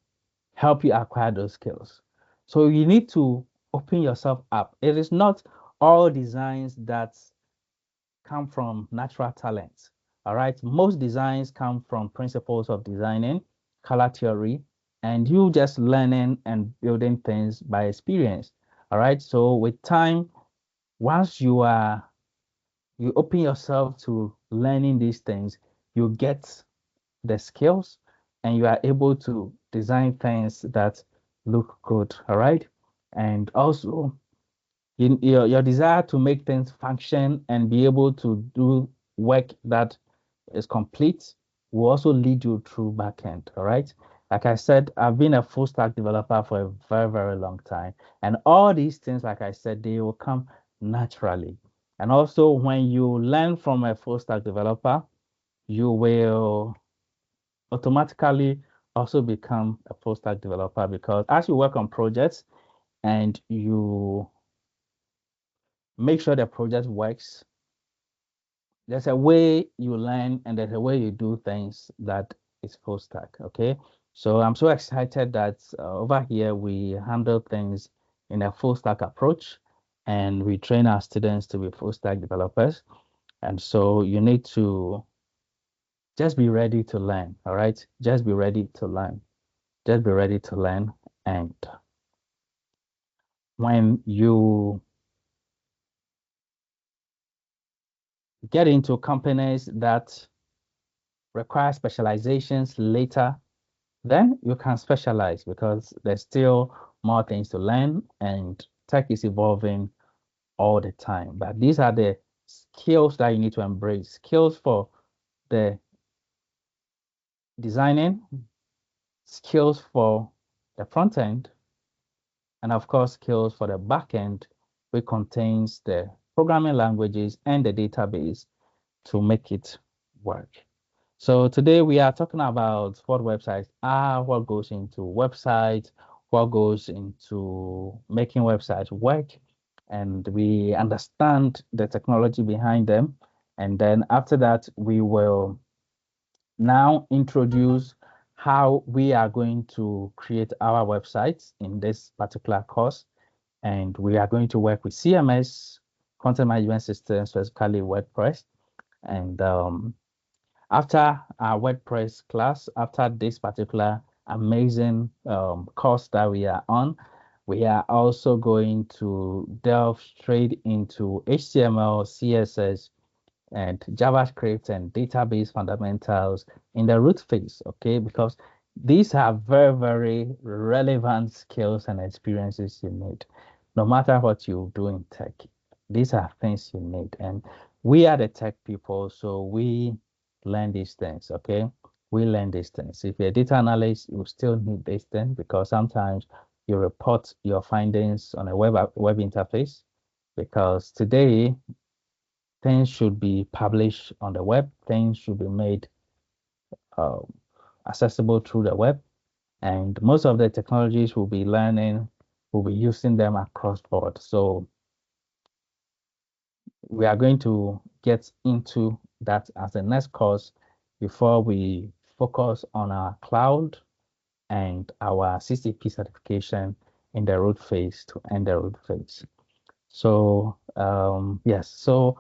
help you acquire those skills. So you need to open yourself up. It is not all designs that come from natural talents. All right. Most designs come from principles of designing, color theory, and you just learning and building things by experience. All right. So with time, once you open yourself to learning these things, you get the skills and you are able to design things that look good. All right. And also your desire to make things function and be able to do work that is complete will also lead you through backend. All right. Like I said, I've been a full stack developer for a very, very long time. And all these things, like I said, they will come naturally. And also, when you learn from a full stack developer, you will automatically also become a full stack developer because as you work on projects and you make sure the project works, there's a way you learn and there's a way you do things that is full stack. Okay. So I'm so excited that over here we handle things in a full stack approach and we train our students to be full stack developers. And so you need to just be ready to learn. All right. Just be ready to learn. Just be ready to learn. And when you get into companies that require specializations later, then you can specialize because there's still more things to learn and tech is evolving all the time. But these are the skills that you need to embrace. Skills for the designing, skills for the front end, and of course, skills for the back end, which contains the programming languages and the database to make it work. So today we are talking about what websites are, what goes into websites, what goes into making websites work, and we understand the technology behind them. And then after that, we will now introduce how we are going to create our websites in this particular course. And we are going to work with CMS, content management systems, specifically WordPress. And after our WordPress class, after this particular amazing course that we are on, we are also going to delve straight into HTML, CSS, and JavaScript and database fundamentals in the root phase, okay? Because these are very, very relevant skills and experiences you need, no matter what you do in tech. These are things you need. And we are the tech people, so we learn these things, okay? we learn these things. If you're a data analyst, you still need these things because sometimes you report your findings on a web interface because today things should be published on the web, things should be made uh, accessible through the web, and most of the technologies we'll be learning, we'll be using them across board. So we are going to get into that as the next course before we focus on our cloud and our CCP certification in the root phase to end the root phase. So yes, so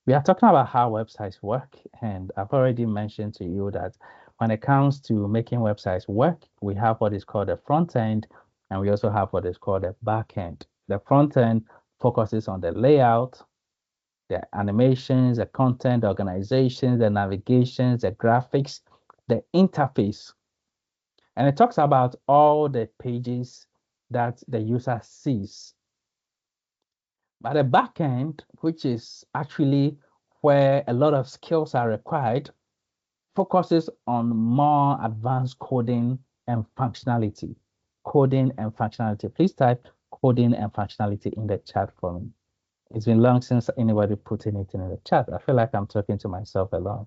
we are talking about how websites work, and I've already mentioned to you that when it comes to making websites work, we have what is called the front end, and we also have what is called the back end. The front end focuses on the layout, the animations, the content, the organizations, the navigations, the graphics, the interface. And it talks about all the pages that the user sees. But the backend, which is actually where a lot of skills are required, focuses on more advanced coding and functionality. Coding and functionality. Please type coding and functionality in the chat for me. It's been long since anybody put anything in the chat. I feel like I'm talking to myself a lot.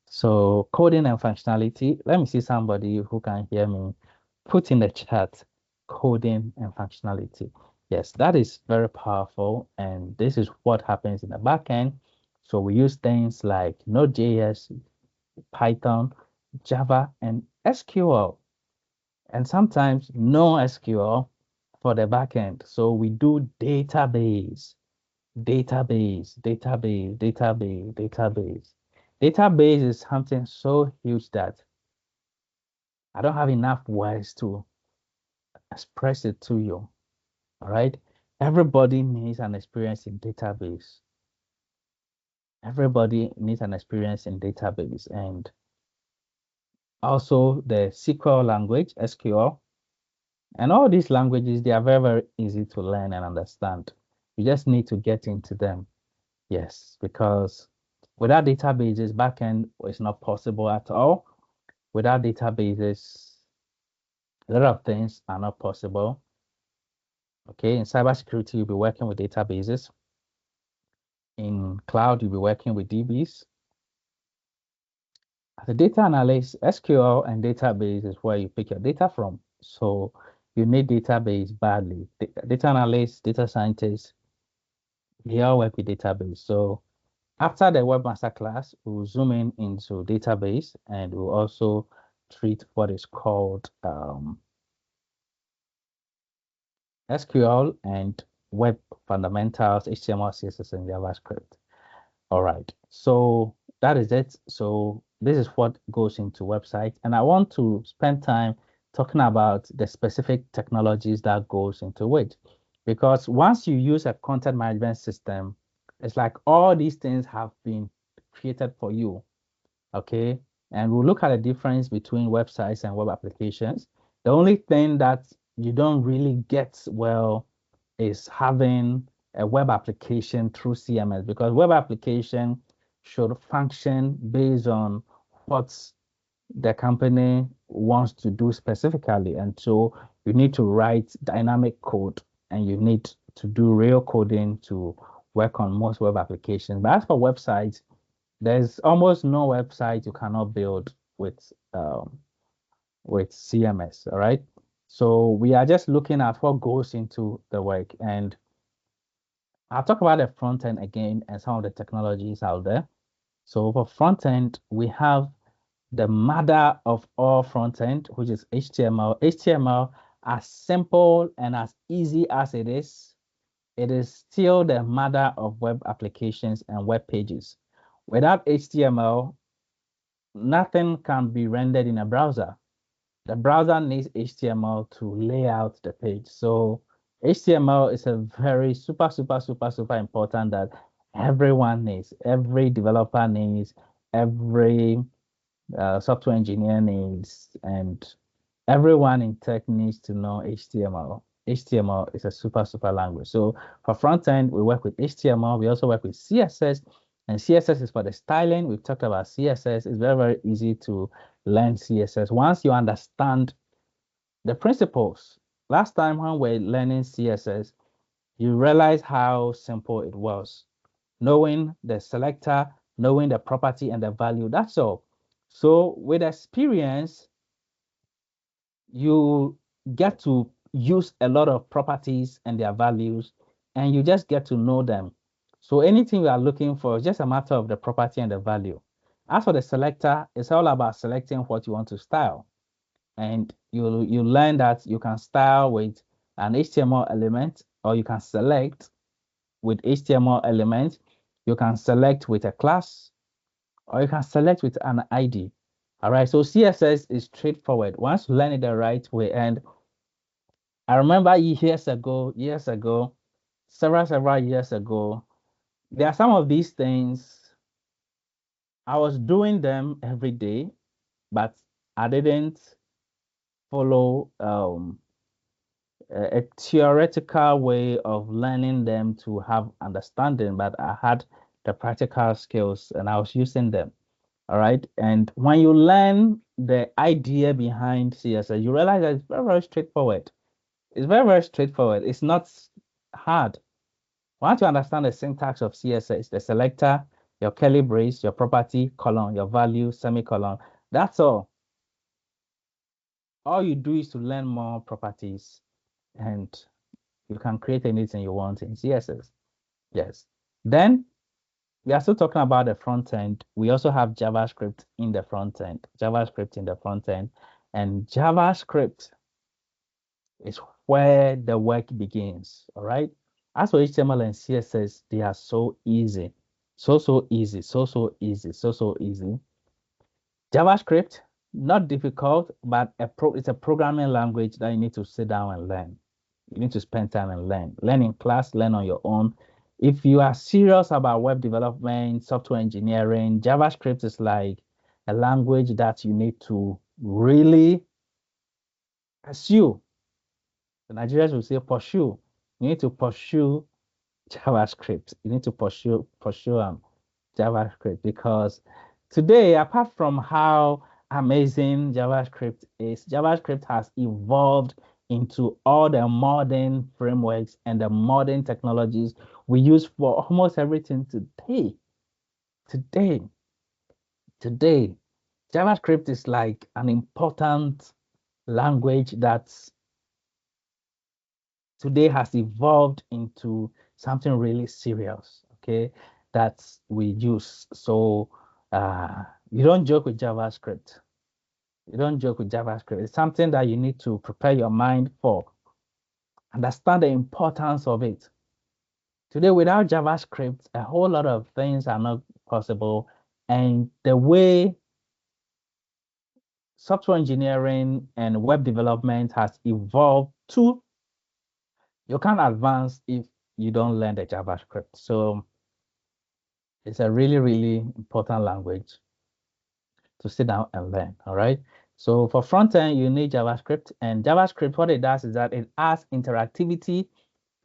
So coding and functionality. Let me see somebody who can hear me. Put in the chat coding and functionality. Yes, that is very powerful. And this is what happens in the backend. So we use things like Node.js, Python, Java, and SQL. And sometimes no SQL for the backend. So we do database, database. Database is something so huge that I don't have enough words to express it to you. All right. Everybody needs an experience in database. Everybody needs an experience in database. And also the SQL language, SQL, and all these languages, they are very, very easy to learn and understand. You just need to get into them. Yes, because without databases, backend is not possible at all. Without databases, a lot of things are not possible. Okay, in cybersecurity, you'll be working with databases. In cloud, you'll be working with DBs. As a data analyst, SQL and database is where you pick your data from. So you need database badly. Data analysts, data scientists, they all work with database. So after the Webmaster class, we'll zoom in into database and we'll also treat what is called SQL and web fundamentals, HTML, CSS, and JavaScript. All right, so that is it. So this is what goes into website, and I want to spend time talking about the specific technologies that goes into it, because once you use a content management system, it's like all these things have been created for you. Okay, and we'll look at the difference between websites and web applications. The only thing that you don't really get well is having a web application through CMS, because web application should function based on what the company wants to do specifically. And so you need to write dynamic code and you need to do real coding to work on most web applications. But as for websites, there's almost no website you cannot build with CMS. All right. So we are just looking at what goes into the work. And I'll talk about the front end again and some of the technologies out there. So for front end, we have the mother of all front end, which is HTML. HTML, as simple and as easy as it is still the mother of web applications and web pages. Without HTML, nothing can be rendered in a browser. The browser needs HTML to lay out the page. So HTML is a very super important that everyone needs. Every developer needs, every software engineer needs, and everyone in tech needs to know HTML. HTML is a super language. So for front end, we work with HTML. We also work with CSS, And CSS is for the styling. We've talked about CSS. It's very, very easy to learn CSS. Once you understand the principles, last time when we were learning CSS, you realize how simple it was. Knowing the selector, knowing the property and the value, that's all. So with experience, you get to use a lot of properties and their values, and you just get to know them. So anything you are looking for is just a matter of the property and the value. As for the selector, it's all about selecting what you want to style. And you learn that you can style with an HTML element, or you can select with HTML element, you can select with a class, or you can select with an ID. All right, so CSS is straightforward. Once you learn it the right way, and I remember years ago, several years ago, there are some of these things I was doing them every day, but I didn't follow a theoretical way of learning them to have understanding, but I had the practical skills and I was using them. All right. And when you learn the idea behind CSS, you realize that it's very, very straightforward. It's very, very straightforward. It's not hard. Once you understand the syntax of CSS, the selector, your curly brace, your property, colon, your value, semicolon, that's all. All you do is to learn more properties and you can create anything you want in CSS. Yes. Then we are still talking about the front end. We also have JavaScript in the front end. JavaScript in the front end. And JavaScript is where the work begins. All right. As for HTML and CSS, they are so easy. So easy. So easy. So easy. JavaScript, not difficult, but it's a programming language that you need to sit down and learn. You need to spend time and learn. Learn in class, learn on your own. If you are serious about web development, software engineering, JavaScript is like a language that you need to really pursue. The Nigerians will say pursue. You need to pursue JavaScript. You need to pursue JavaScript because today, apart from how amazing JavaScript is, JavaScript has evolved into all the modern frameworks and the modern technologies we use for almost everything today. Today, today, JavaScript is like an important language that's today has evolved into something really serious, okay, that we use. So you don't joke with JavaScript. You don't joke with JavaScript. It's something that you need to prepare your mind for. Understand the importance of it. Today, without JavaScript, a whole lot of things are not possible. And the way software engineering and web development has evolved to, you can't advance if you don't learn the JavaScript. So it's a really, really important language to sit down and learn. All right. So for front end, you need JavaScript. And JavaScript, what it does is that it adds interactivity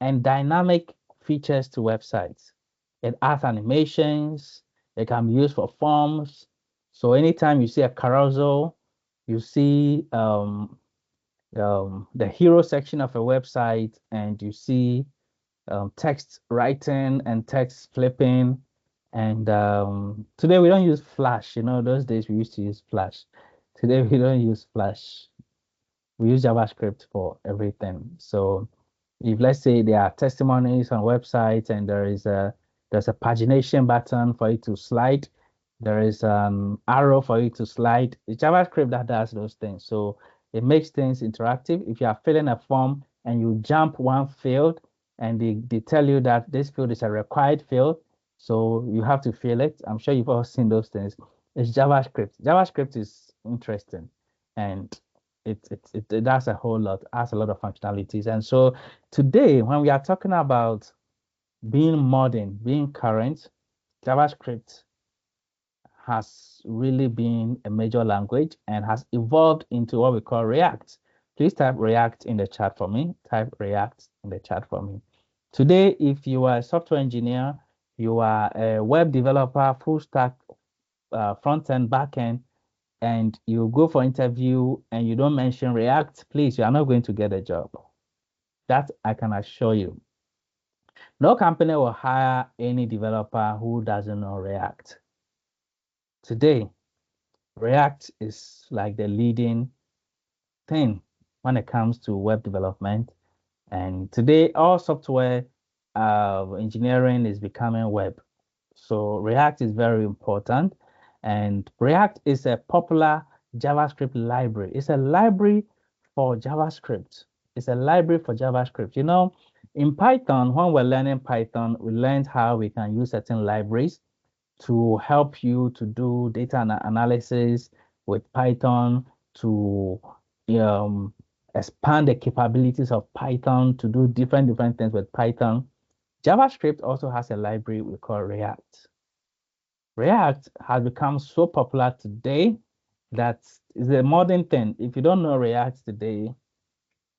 and dynamic features to websites. It adds animations. It can be used for forms. So anytime you see a carousel, you see the hero section of a website, and you see text writing and text flipping. And today we don't use Flash. You know, those days we used to use Flash. Today we don't use Flash. We use JavaScript for everything. So if let's say there are testimonies on websites and there's a pagination button for you to slide, there is an arrow for you to slide. It's JavaScript that does those things. So it makes things interactive. If you are filling a form and you jump one field and they tell you that this field is a required field, so you have to fill it. I'm sure you've all seen those things. It's JavaScript. JavaScript is interesting and it does a whole lot, has a lot of functionalities. And so today, when we are talking about being modern, being current, JavaScript has really been a major language and has evolved into what we call React. Please type React in the chat for me. Type React in the chat for me. Today, if you are a software engineer you are a web developer, full stack, front end, back end, and you go for interview and you don't mention React, please, you are not going to get a job. That I can assure you. No company will hire any developer who doesn't know React. Today, React is like the leading thing when it comes to web development. And today, all software engineering is becoming web. So React is very important. And React is a popular JavaScript library. It's a library for JavaScript. It's a library for JavaScript. You know, in Python, when we're learning Python, we learned how we can use certain libraries to help you to do data analysis with Python, to um, expand the capabilities of Python, to do different things with Python. JavaScript also has a library we call React. React has become so popular today that it's a modern thing. If you don't know React today,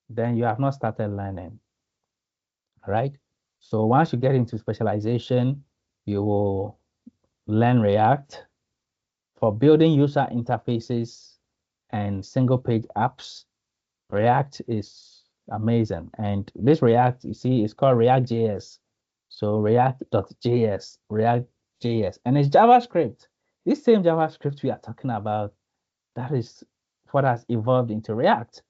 then you have not started learning, right? So once you get into specialization, you will learn React for building user interfaces and single page apps. React is amazing. And this React, you see, is called React.js. So React.js, React.js, and it's JavaScript. This same JavaScript we are talking about, that is what has evolved into React.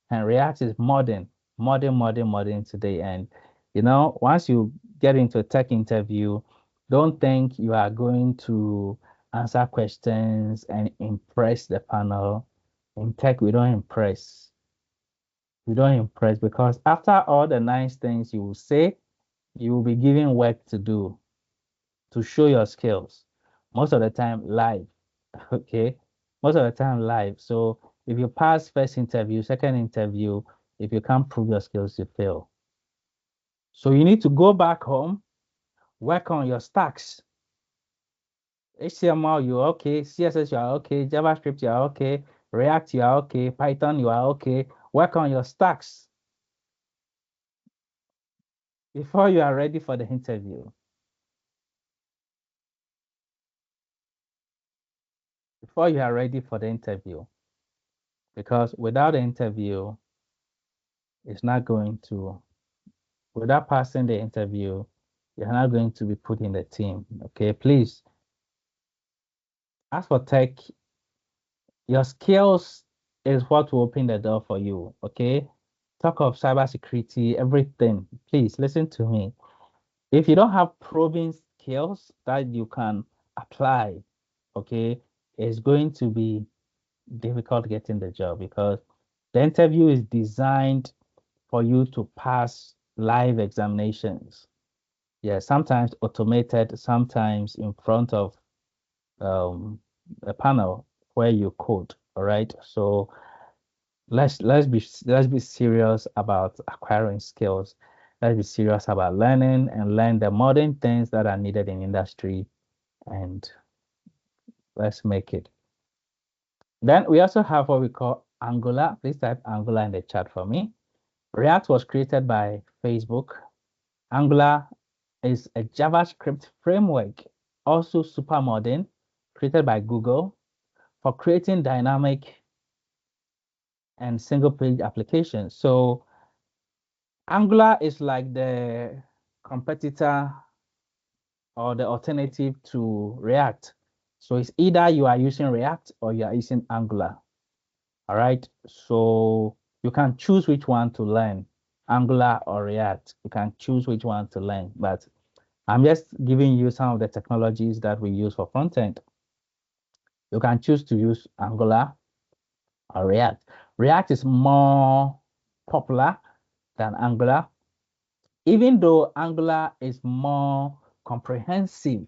And React is modern today. And once you get into a tech interview, don't think you are going to answer questions and impress the panel. In tech, we don't impress. We don't impress because after all the nice things you will say, you will be given work to do to show your skills. Most of the time live. Okay. Most of the time live. So if you pass first interview, second interview, if you can't prove your skills, you fail. So you need to go back home, work on your stacks. HTML, you're okay. CSS, you are okay. JavaScript, you are okay. React, you are okay. Python, you are okay. Work on your stacks before you are ready for the interview. Before you are ready for the interview. Because without the interview, it's not going to, without passing the interview, you're not going to be put in the team. Okay, please. As for tech, your skills is what will open the door for you. Okay. Talk of cybersecurity, everything. Please listen to me. If you don't have proven skills that you can apply, okay, it's going to be difficult getting the job because the interview is designed for you to pass live examinations. Yeah, sometimes automated, sometimes in front of um, a panel where you code. All right. So let's be serious about acquiring skills. Let's be serious about learning and learn the modern things that are needed in industry, and let's make it. Then we also have what we call Angular. Please type Angular in the chat for me. React was created by Facebook. Angular is a JavaScript framework, also super modern, created by Google for creating dynamic and single page applications. So Angular is like the competitor or the alternative to React. So it's either you are using React or you are using Angular. All right. So you can choose which one to learn, Angular or React. You can choose which one to learn. But I'm just giving you some of the technologies that we use for front end. You can choose to use Angular or React. React is more popular than Angular, even though Angular is more comprehensive.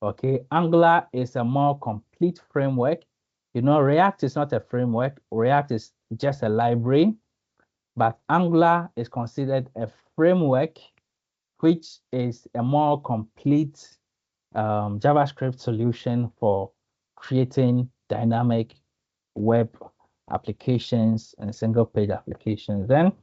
Okay, Angular is a more complete framework. React is not a framework. React is just a library, but Angular is considered a framework, which is a more complete JavaScript solution for creating dynamic web applications and single page applications. Then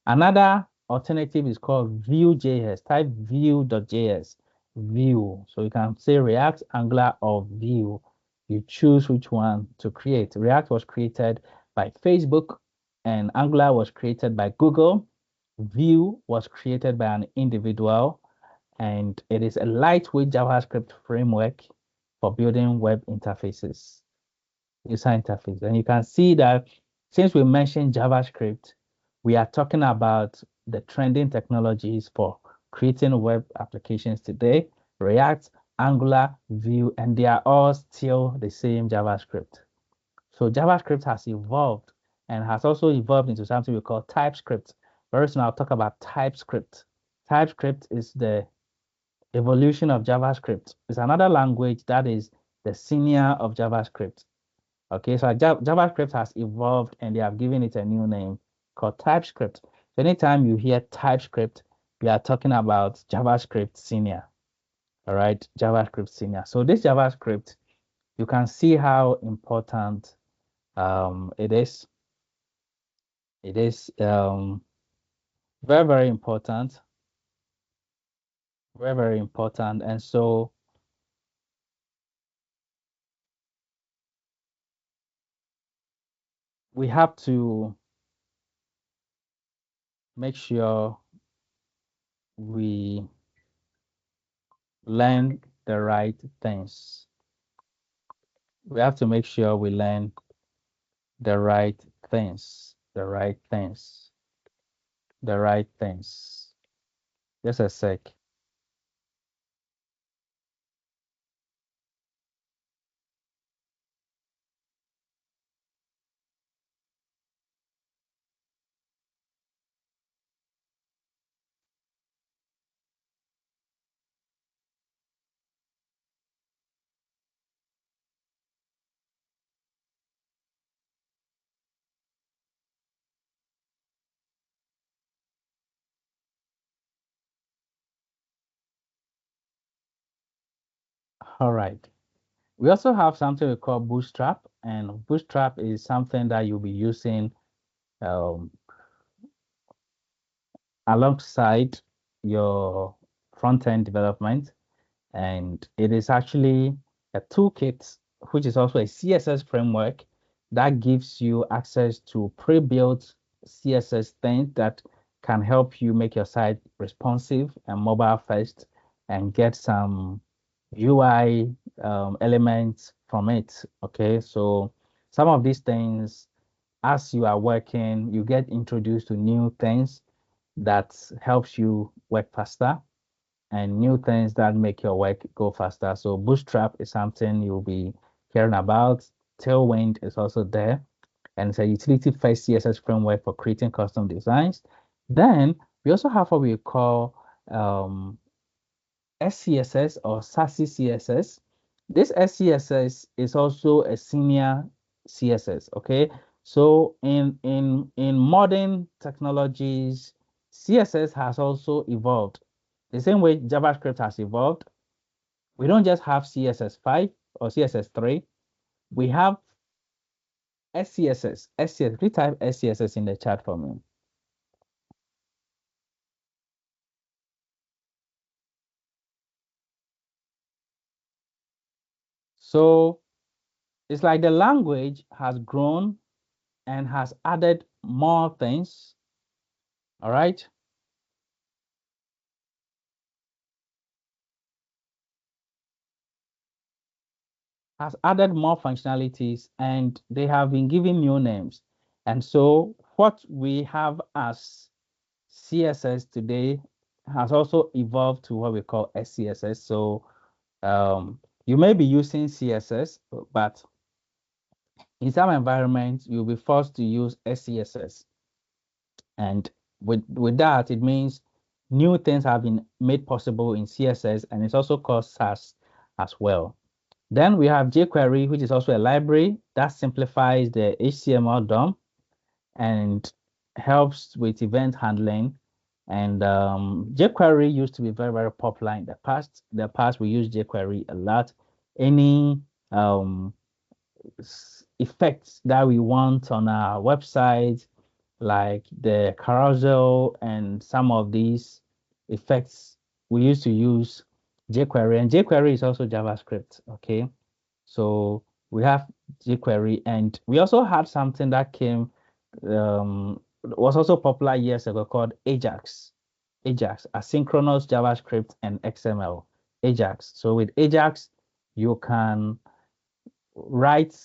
another alternative is called Vue.js. Type Vue.js. Vue. So you can say React, Angular, or Vue. You choose which one to create. React was created by Facebook, and Angular was created by Google. Vue was created by an individual, and it is a lightweight JavaScript framework for building web interfaces, user interface. And you can see that since we mentioned JavaScript, we are talking about the trending technologies for creating web applications today: React, Angular, Vue, and they are all still the same JavaScript. So JavaScript has evolved and has also evolved into something we call TypeScript. Very soon I'll talk about TypeScript. TypeScript is the evolution of JavaScript. It's another language that is the senior of JavaScript. Okay, so JavaScript has evolved and they have given it a new name called TypeScript. So anytime you hear TypeScript, we are talking about JavaScript senior. All right, JavaScript senior. So this JavaScript, you can see how important it is. It is very, very important. Very, very important. And so we have to make sure we learn the right things. We have to make sure we learn the right things, the right things, the right things. Just a sec. All right. We also have something we call Bootstrap, and Bootstrap is something that you'll be using um, alongside your front-end development. And it is actually a toolkit, which is also a CSS framework that gives you access to pre-built CSS things that can help you make your site responsive and mobile first and get some UI elements from it. Okay, so some of these things, as you are working, you get introduced to new things that helps you work faster and new things that make your work go faster. So Bootstrap is something you'll be hearing about. Tailwind is also there, and it's a utility-first CSS framework for creating custom designs. Then we also have what we call SCSS or SASE CSS. This SCSS is also a senior CSS. Okay, so in modern technologies, CSS has also evolved. The same way JavaScript has evolved, we don't just have CSS5 or CSS3. We have SCSS. SCSS. Please type SCSS in the chat for me. So it's like the language has grown and has added more things. All right. Has added more functionalities and they have been given new names. And so what we have as CSS today has also evolved to what we call SCSS. So you may be using CSS, but in some environments, you'll be forced to use SCSS. And with that, it means new things have been made possible in CSS, and it's also called SAS as well. Then we have jQuery, which is also a library that simplifies the HTML DOM and helps with event handling. And jQuery used to be very, very popular in the past. In the past, we used jQuery a lot. Any effects that we want on our website, like the carousel and some of these effects, we used to use jQuery, and jQuery is also JavaScript. Okay, so we have jQuery, and we also had something that came was also popular years ago called Ajax. Ajax, asynchronous JavaScript and XML. Ajax. So with Ajax, you can write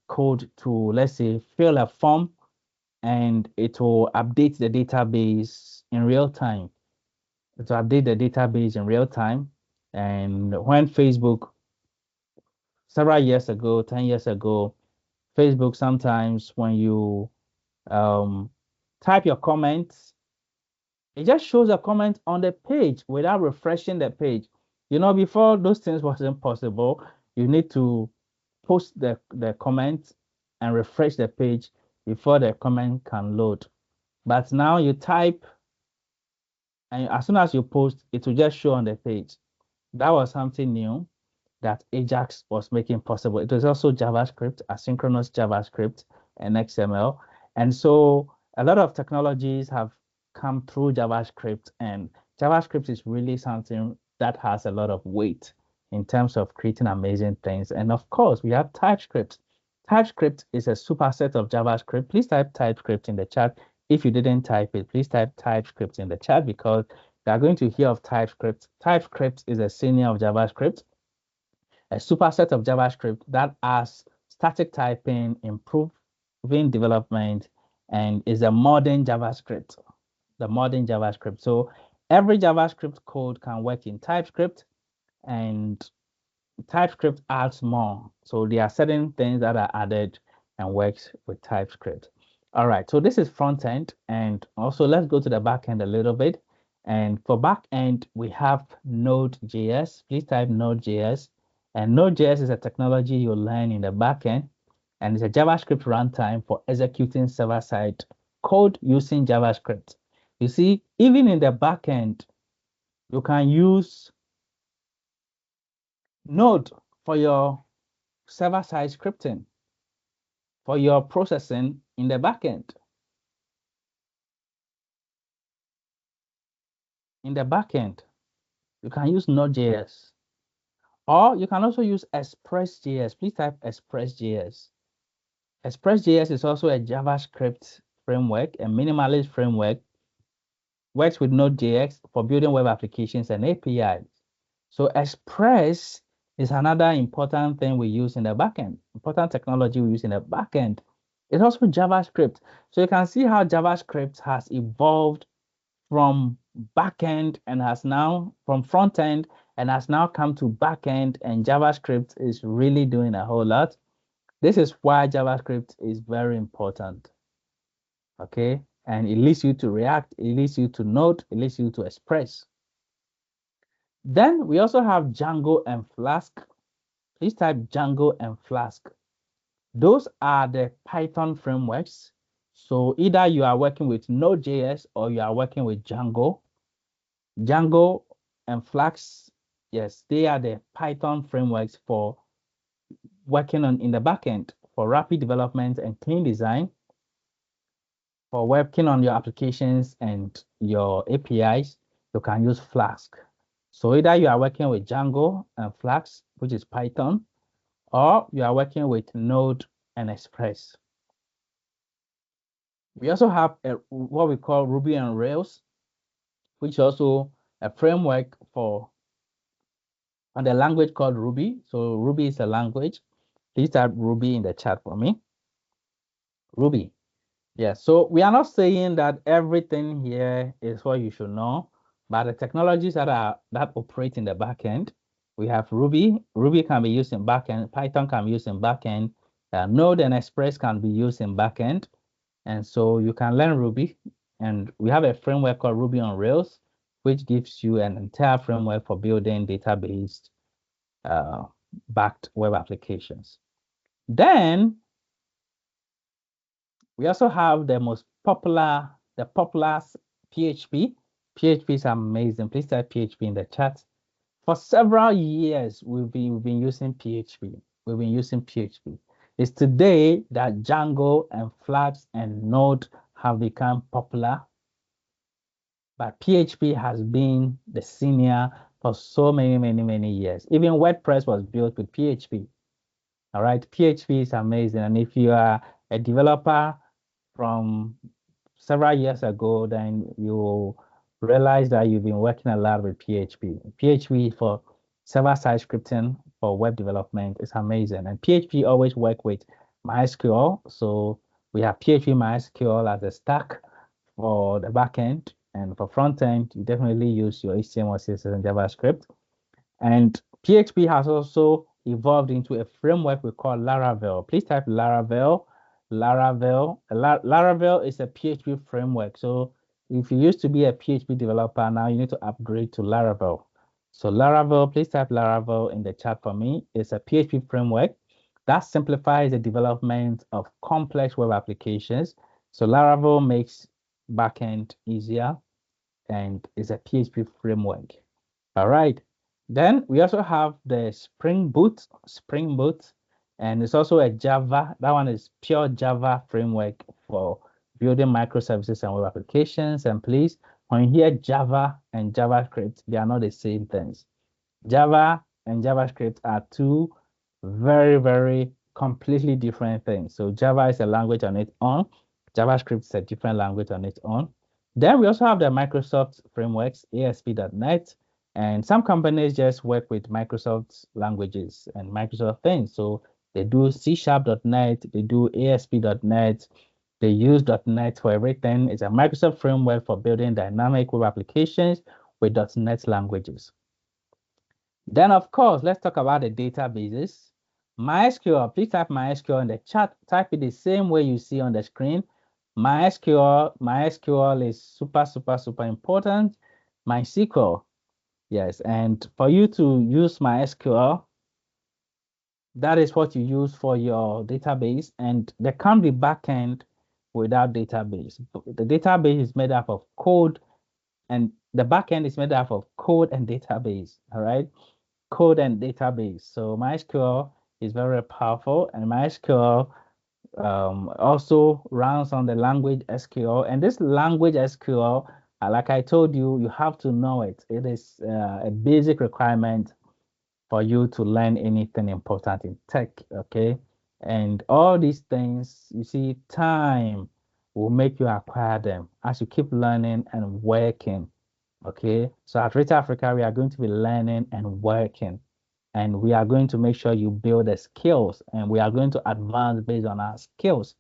code to, let's say, fill a form, and it will update the database in real time. It will update the database in real time. And when Facebook, several years ago, 10 years ago, Facebook sometimes when you um, type your comments, it just shows a comment on the page without refreshing the page. Before those things wasn't possible, you need to post the comment and refresh the page before the comment can load. But now you type, and as soon as you post, it will just show on the page. That was something new that Ajax was making possible. It was also JavaScript, asynchronous JavaScript, and XML. And so a lot of technologies have come through JavaScript, and JavaScript is really something that has a lot of weight in terms of creating amazing things. And of course, we have TypeScript. TypeScript is a superset of JavaScript. Please type TypeScript in the chat. If you didn't type it, please type TypeScript in the chat because we are going to hear of TypeScript. TypeScript is a senior of JavaScript, a superset of JavaScript that has static typing, improving development, and is a modern JavaScript, the modern JavaScript. So every JavaScript code can work in TypeScript, and TypeScript adds more. So there are certain things that are added and works with TypeScript. All right, so this is front end, and also let's go to the back end a little bit. And for back end, we have Node.js. Please type Node.js. And Node.js is a technology you'll learn in the back end, and it's a JavaScript runtime for executing server-side code using JavaScript. You see, even in the back end, you can use Node for your server-side scripting, for your processing in the backend. In the backend, you can use Node.js, or you can also use Express.js. Please type Express.js. Express.js is also a JavaScript framework, a minimalist framework, works with Node.js for building web applications and APIs. So Express is another important thing we use in the backend, important technology we use in the backend. It's also JavaScript. So you can see how JavaScript has evolved from backend and has now from front end and has now come to backend, and JavaScript is really doing a whole lot. This is why JavaScript is very important. Okay, and it leads you to React, it leads you to Node, it leads you to Express. Then we also have Django and Flask. Please type Django and Flask. Those are the Python frameworks. So either you are working with Node.js or you are working with Django. Django and Flask, yes, they are the Python frameworks for working on in the backend for rapid development and clean design, for working on your applications and your APIs. You can use Flask. So either you are working with Django and Flask, which is Python, or you are working with Node and Express. We also have what we call Ruby on Rails, which is also a framework for on the language called Ruby. So Ruby is a language. Please type Ruby in the chat for me. Ruby. Yeah, so we are not saying that everything here is what you should know, but the technologies that operate in the backend, we have Ruby. Ruby can be used in backend. Python can be used in backend. Node and Express can be used in backend. And so you can learn Ruby. And we have a framework called Ruby on Rails, which gives you an entire framework for building database backed web applications. Then we also have the popular PHP. PHP is amazing. Please type PHP in the chat. For several years, we've been using PHP. We've been using PHP. It's today that Django and Flask and Node have become popular, but PHP has been the senior for so many years. Even WordPress was built with PHP. All right, PHP is amazing. And if you are a developer from several years ago, then you realize that you've been working a lot with PHP. PHP for server-side scripting for web development is amazing. And PHP always work with MySQL. So we have PHP MySQL as a stack for the backend. And for front end, you definitely use your HTML, CSS, and JavaScript. And PHP has also evolved into a framework we call Laravel. Please type Laravel. Laravel is a PHP framework. So if you used to be a PHP developer, now you need to upgrade to Laravel. So Laravel, please type Laravel in the chat for me. It's a PHP framework that simplifies the development of complex web applications. So Laravel makes backend easier and is a PHP framework. All right. Then we also have the Spring Boot, and it's also a Java. That one is pure Java framework for building microservices and web applications. And please, when you hear Java and JavaScript, they are not the same things. Java and JavaScript are two very completely different things. So Java is a language on its own. JavaScript is a different language on its own. Then we also have the Microsoft frameworks, ASP.NET, and some companies just work with Microsoft languages and Microsoft things. So they do C#.NET, they do ASP.NET, they use .NET for everything. It's a Microsoft framework for building dynamic web applications with .NET languages. Then, of course, let's talk about the databases. MySQL, please type MySQL in the chat. Type it the same way you see on the screen. MySQL is super important. MySQL, yes. And for you to use MySQL, that is what you use for your database. And there can't be backend without database. The database is made up of code, and the backend is made up of code and database. All right, code and database. So MySQL is very powerful, and MySQL also runs on the language SQL. And this language SQL, like I told you, you have to know it. It is a basic requirement for you to learn anything important in tech, okay? And all these things, you see, time will make you acquire them as you keep learning and working, okay? So at Rita Africa, we are going to be learning and working, and we are going to make sure you build the skills, and we are going to advance based on our skills.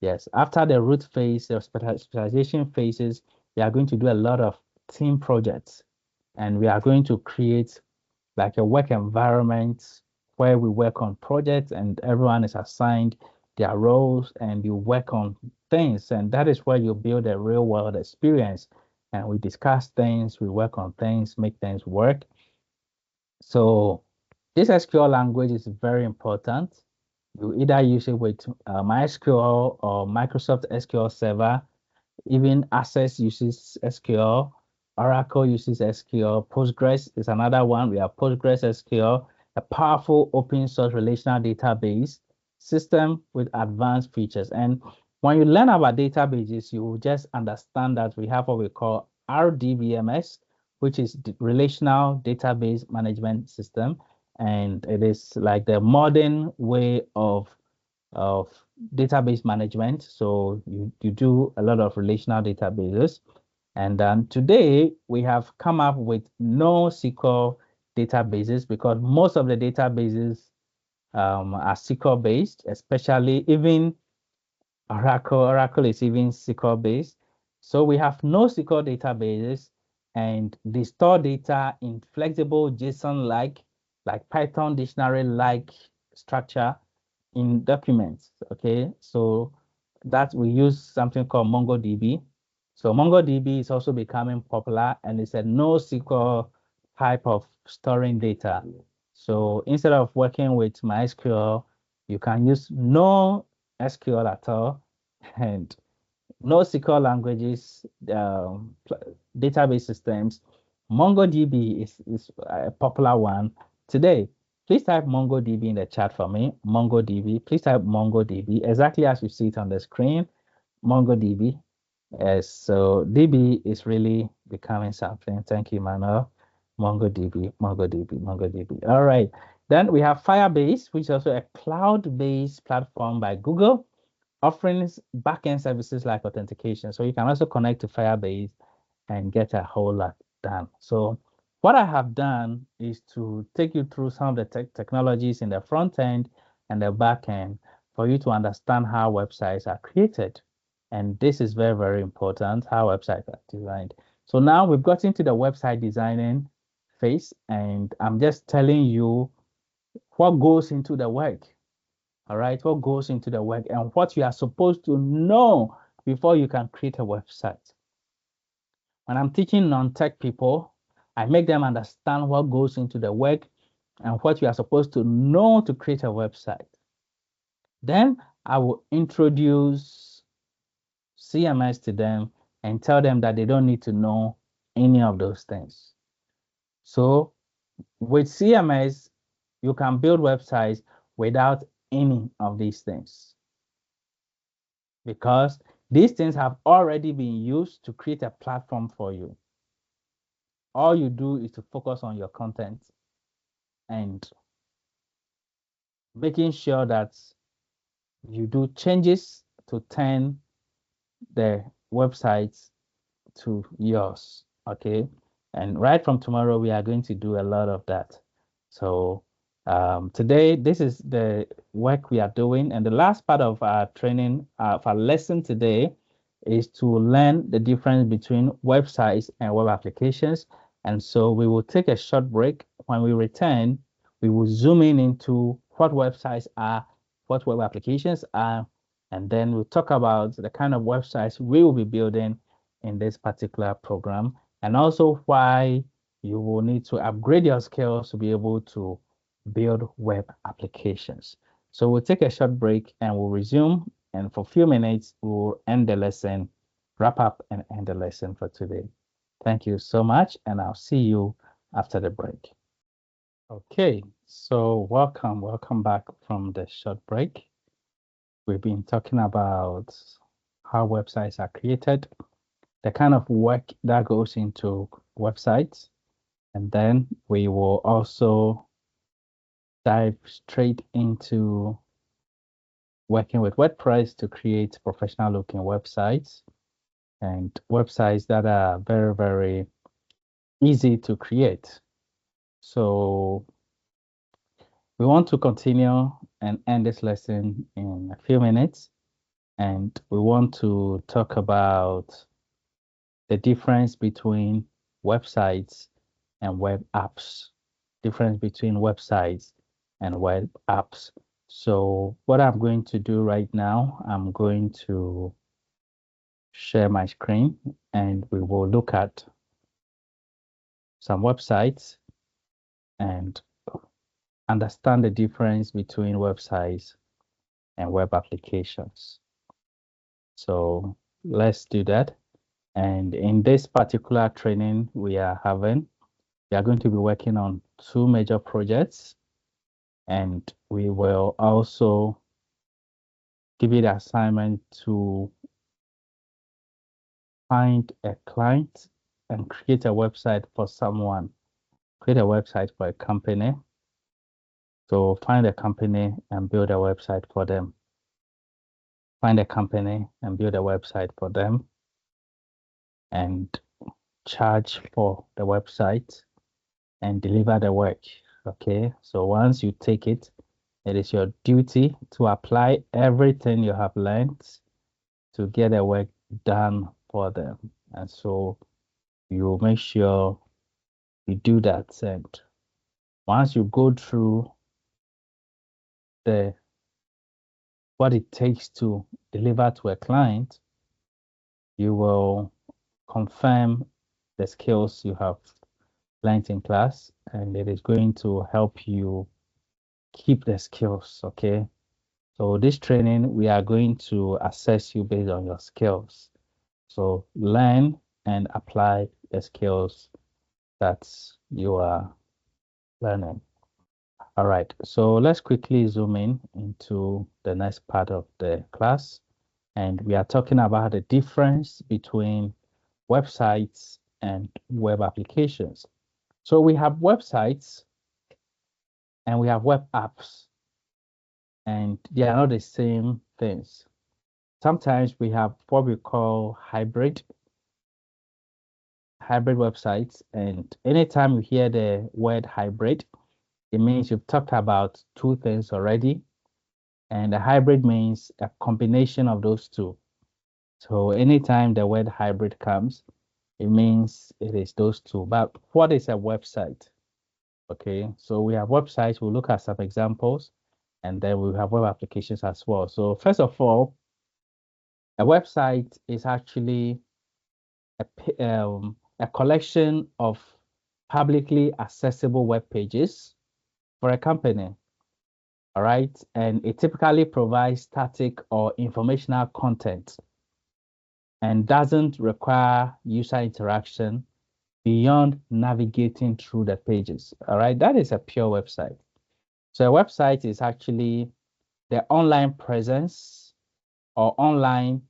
Yes, after the root phase, the specialization phases, we are going to do a lot of team projects, and we are going to create like a work environment where we work on projects and everyone is assigned their roles and you work on things. And that is where you build a real world experience. And we discuss things, we work on things, make things work. So this SQL language is very important. You either use it with MySQL or Microsoft SQL Server. Even Access uses SQL. Oracle uses SQL. Postgres is another one. We have Postgres SQL, a powerful open source relational database system with advanced features. And when you learn about databases, you will just understand that we have what we call RDBMS, which is the Relational Database Management System. And it is like the modern way of database management. So you do a lot of relational databases. And then today we have come up with NoSQL databases because most of the databases are SQL based, especially even Oracle. Oracle is even SQL based. So we have NoSQL databases and they store data in flexible JSON like Python dictionary like structure in documents. Okay, so that we use something called MongoDB. So MongoDB is also becoming popular and it's a NoSQL type of storing data. So instead of working with MySQL, you can use NoSQL at all and NoSQL languages, database systems. MongoDB is a popular one today. Please type MongoDB in the chat for me. MongoDB. Please type MongoDB exactly as you see it on the screen. MongoDB. Yes, so DB is really becoming something. Thank you, Manuel. MongoDB. All right. Then we have Firebase, which is also a cloud-based platform by Google, offering backend services like authentication. So you can also connect to Firebase and get a whole lot done. So what I have done is to take you through some of the technologies in the front end and the back end for you to understand how websites are created. And this is very, very important, how websites are designed. So now we've got into the website designing phase, and I'm just telling you what goes into the work. All right, what goes into the work and what you are supposed to know before you can create a website. When I'm teaching non-tech people, I make them understand what goes into the work and what you are supposed to know to create a website. Then I will introduce CMS to them and tell them that they don't need to know any of those things. So with CMS, you can build websites without any of these things because these things have already been used to create a platform for you. All you do is to focus on your content and making sure that you do changes to turn the websites to yours. Okay. And right from tomorrow, we are going to do a lot of that. So today, this is the work we are doing. And the last part of our training, of our lesson today, is to learn the difference between websites and web applications. And so we will take a short break. When we return, we will zoom in into what websites are, what web applications are, and then we'll talk about the kind of websites we will be building in this particular program, and also why you will need to upgrade your skills to be able to build web applications. So we'll take a short break and we'll resume. And for a few minutes, we'll end the lesson, wrap up and end the lesson for today. Thank you so much, and I'll see you after the break. Okay, so welcome back from the short break. We've been talking about how websites are created, the kind of work that goes into websites, and then we will also dive straight into working with WordPress to create professional looking websites and websites that are very, very easy to create. So we want to continue and end this lesson in a few minutes. And we want to talk about the difference between websites and web apps, difference between websites and web apps. So what I'm going to do right now, I'm going to share my screen and we will look at some websites and understand the difference between websites and web applications. So let's do that. And in this particular training we are having, we are going to be working on two major projects, and we will also give you the assignment to find a client and create a website for someone, create a website for a company. So find a company and build a website for them. Find a company and build a website for them and charge for the website and deliver the work. Okay, so once you take it, it is your duty to apply everything you have learned to get the work done for them. And so you make sure you do that. And once you go through the what it takes to deliver to a client, you will confirm the skills you have learned in class, and it is going to help you keep the skills. Okay. So this training, we are going to assess you based on your skills. So learn and apply the skills that you are learning. All right, so let's quickly zoom in into the next part of the class. And we are talking about the difference between websites and web applications. So we have websites and we have web apps, and they are not the same things. Sometimes we have what we call hybrid websites, and anytime you hear the word hybrid, it means you've talked about two things already, and a hybrid means a combination of those two. So anytime the word hybrid comes, it means it is those two. But what is a website? Okay, so we have websites. We'll look at some examples, and then we have web applications as well. So first of all, a website is actually a collection of publicly accessible web pages for a company. All right, and it typically provides static or informational content and doesn't require user interaction beyond navigating through the pages. All right, that is a pure website. So a website is actually the online presence or online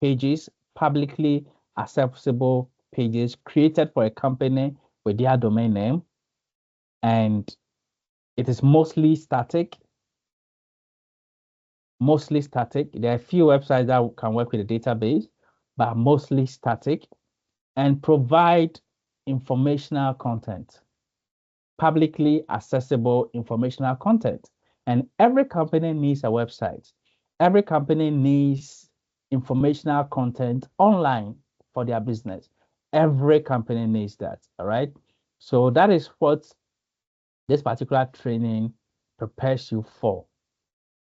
pages, publicly accessible pages created for a company with their domain name, and it is mostly static. Mostly static. There are a few websites that can work with a database, but mostly static and provide informational content, publicly accessible informational content. And every company needs a website. Every company needs informational content online for their business. Every company needs that. All right. So that is what this particular training prepares you for.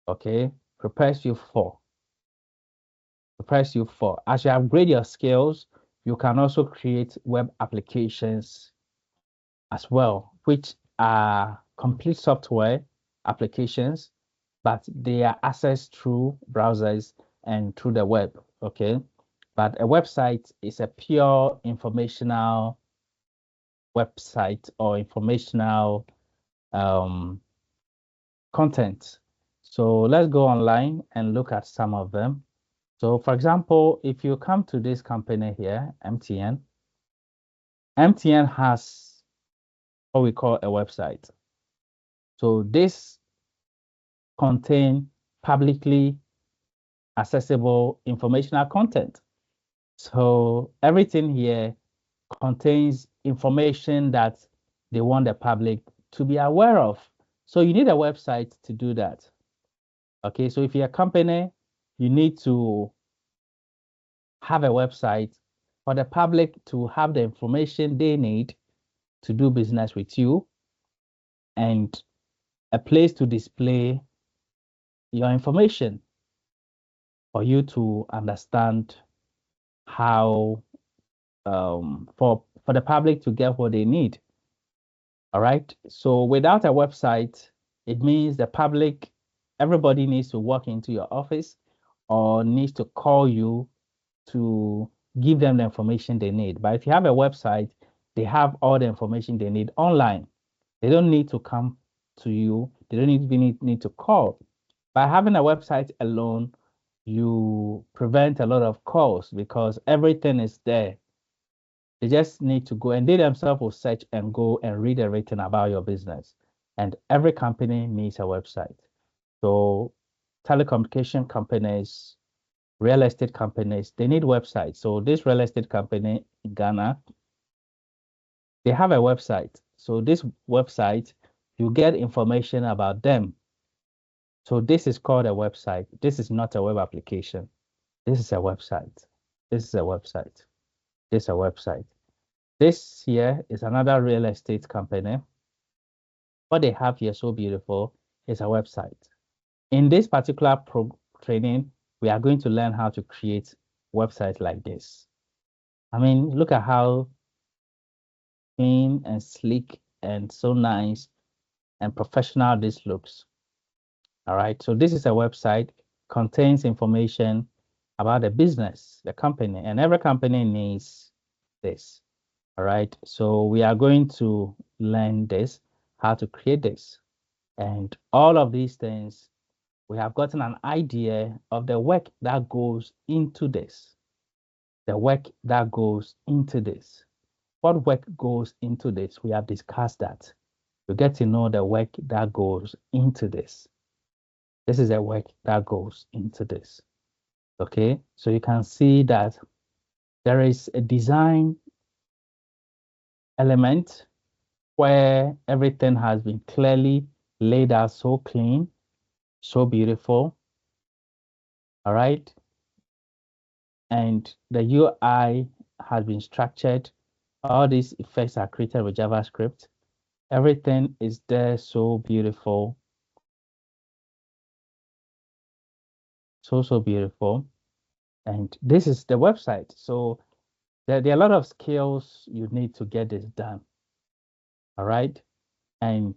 Okay. Prepares you for. Prepares you for. As you upgrade your skills, you can also create web applications as well, which are complete software applications, but they are accessed through browsers and through the web. Okay. But a website is a pure informational website or informational um, content. So let's go online and look at some of them. So for example, if you come to this company here, MTN has what we call a website. So this contain publicly accessible informational content. So everything here contains information that they want the public to be aware of. So you need a website to do that. Okay, so if you're a company, you need to have a website for the public to have the information they need to do business with you and a place to display your information for you to understand how for the public to get what they need. All right. So without a website, it means the public, everybody needs to walk into your office or needs to call you to give them the information they need. But if you have a website, they have all the information they need online. They don't need to come to you. They don't even need to call. By having a website alone, you prevent a lot of calls because everything is there. They just need to go and they themselves will search and go and read everything about your business. And every company needs a website. So telecommunication companies, real estate companies, they need websites. So this real estate company in Ghana, they have a website. So this website, you get information about them. So this is called a website. This is not a web application. This is a website. This is a website. This is a website. This here is another real estate company. What they have here, so beautiful, is a website. In this particular training, we are going to learn how to create websites like this. I mean, look at how clean and sleek and so nice and professional this looks. All right, so this is a website, contains information about the business, the company, and every company needs this. All right, so we are going to learn this, how to create this. And all of these things, we have gotten an idea of the work that goes into this, the work that goes into this. what work goes into this. We have discussed that. You get to know the work that goes into this. This is the work that goes into this. Okay, so you can see that there is a design element where everything has been clearly laid out, so clean, so beautiful. All right. And the UI has been structured. All these effects are created with JavaScript. Everything is there, so beautiful. So beautiful. And this is the website. So there are a lot of skills you need to get this done. All right. And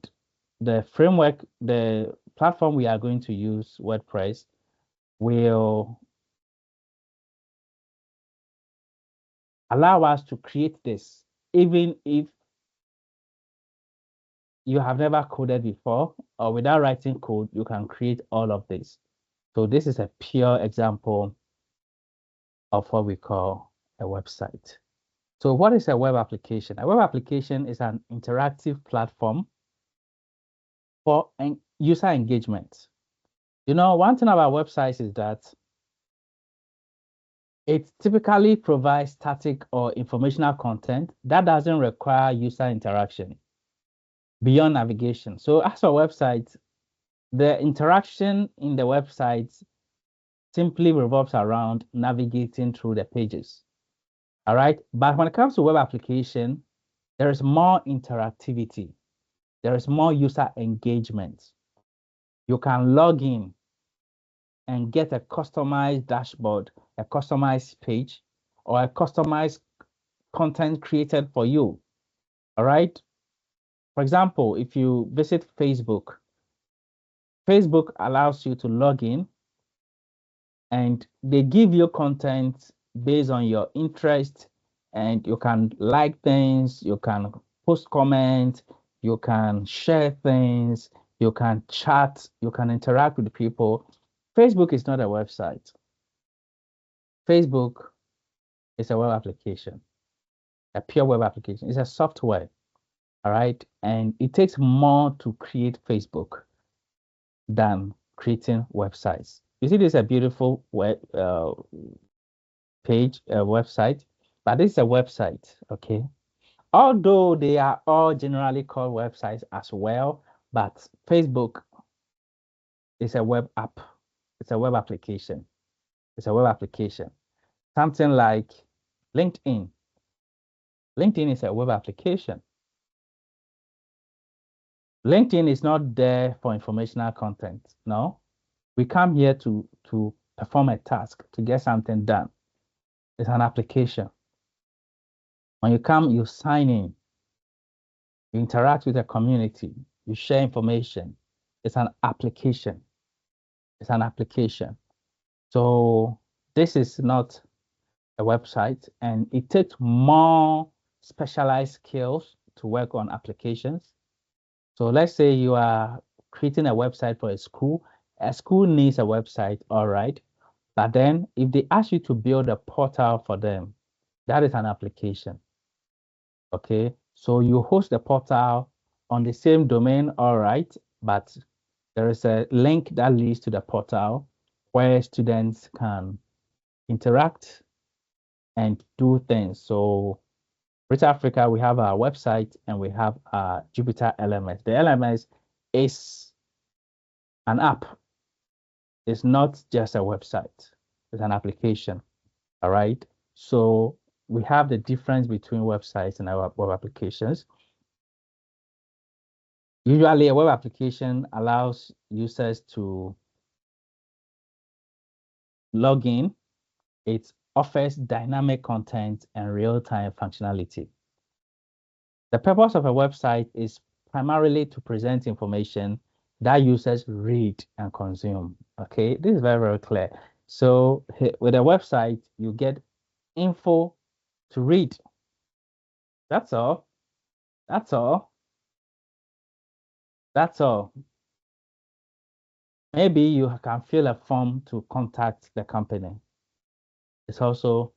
the framework, the platform we are going to use, WordPress, will allow us to create this, even if you have never coded before or without writing code, you can create all of this. So this is a pure example of what we call a website. So what is a web application? A web application is an interactive platform for user engagement. You know, one thing about websites is that it typically provides static or informational content that doesn't require user interaction beyond navigation. So as a website, the interaction in the website simply revolves around navigating through the pages. All right. But when it comes to web application, there is more interactivity. There is more user engagement. You can log in and get a customized dashboard, a customized page, or a customized content created for you. All right. For example, if you visit Facebook, Facebook allows you to log in and they give you content based on your interest, and you can like things, you can post comments, you can share things, you can chat, you can interact with people. Facebook is not a website. Facebook is a web application, a pure web application. It's a software, all right? And it takes more to create Facebook than creating websites. You see, this is a beautiful web page, a website, but this is a website, okay? Although they are all generally called websites as well, but Facebook is a web app. It's a web application. It's a web application. Something like LinkedIn. LinkedIn is a web application. LinkedIn is not there for informational content. No, we come here to perform a task, to get something done. It's an application. When you come, you sign in, you interact with the community, you share information. It's an application. It's an application. So this is not a website, and it takes more specialized skills to work on applications. So let's say you are creating a website for a school. A school needs a website, all right. But then if they ask you to build a portal for them, that is an application. Okay. So you host the portal on the same domain, all right. But there is a link that leads to the portal where students can interact and do things. So Rich Africa, we have our website and we have our Jupyter LMS. The LMS is an app. It's not just a website. It's an application. All right. So we have the difference between websites and our web applications. Usually a web application allows users to log in. It offers dynamic content and real-time functionality. The purpose of a website is primarily to present information that users read and consume. Okay, this is very, very clear. So with a website, you get info to read. That's all. That's all. That's all. Maybe you can fill a form to contact the company. It's also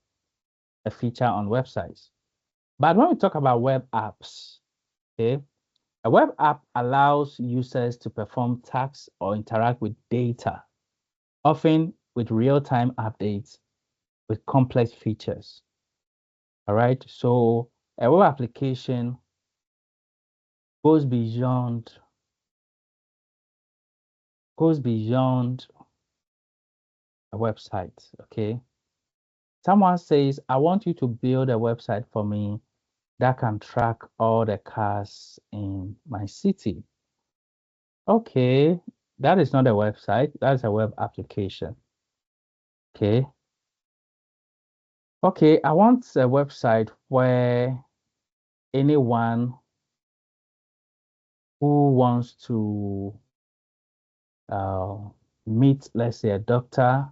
a feature on websites. But when we talk about web apps, okay, a web app allows users to perform tasks or interact with data, often with real-time updates with complex features. All right. So a web application goes beyond a website. Okay. Someone says, I want you to build a website for me that can track all the cars in my city. Okay, that is not a website, that's a web application. Okay. Okay, I want a website where anyone who wants to uh, meet, let's say, a doctor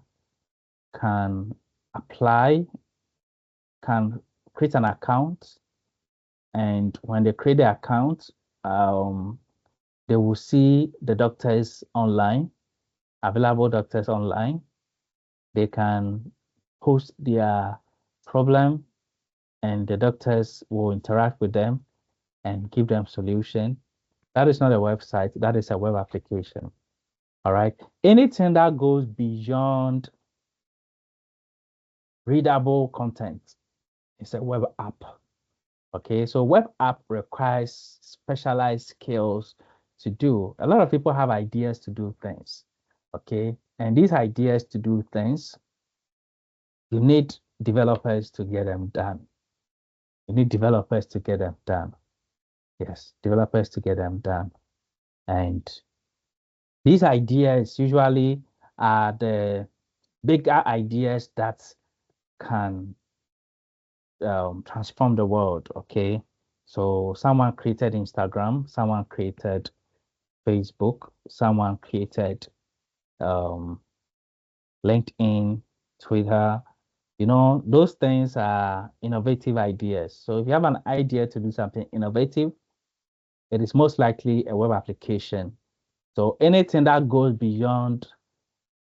can apply, can create an account, and when they create the account, um, they will see the doctors online, available doctors online. They can post their problem, and the doctors will interact with them and give them solution. That is not a website, that is a web application. All right. Anything that goes beyond readable content is a web app. Okay. So web app requires specialized skills to do. A lot of people have ideas to do things. Okay. And these ideas to do things, you need developers to get them done. You need developers to get them done. Yes, developers to get them done. And these ideas usually are the bigger ideas that can transform the world. Okay. So someone created Instagram, someone created Facebook, someone created um, LinkedIn, Twitter. You know, those things are innovative ideas. So if you have an idea to do something innovative, it is most likely a web application. So anything that goes beyond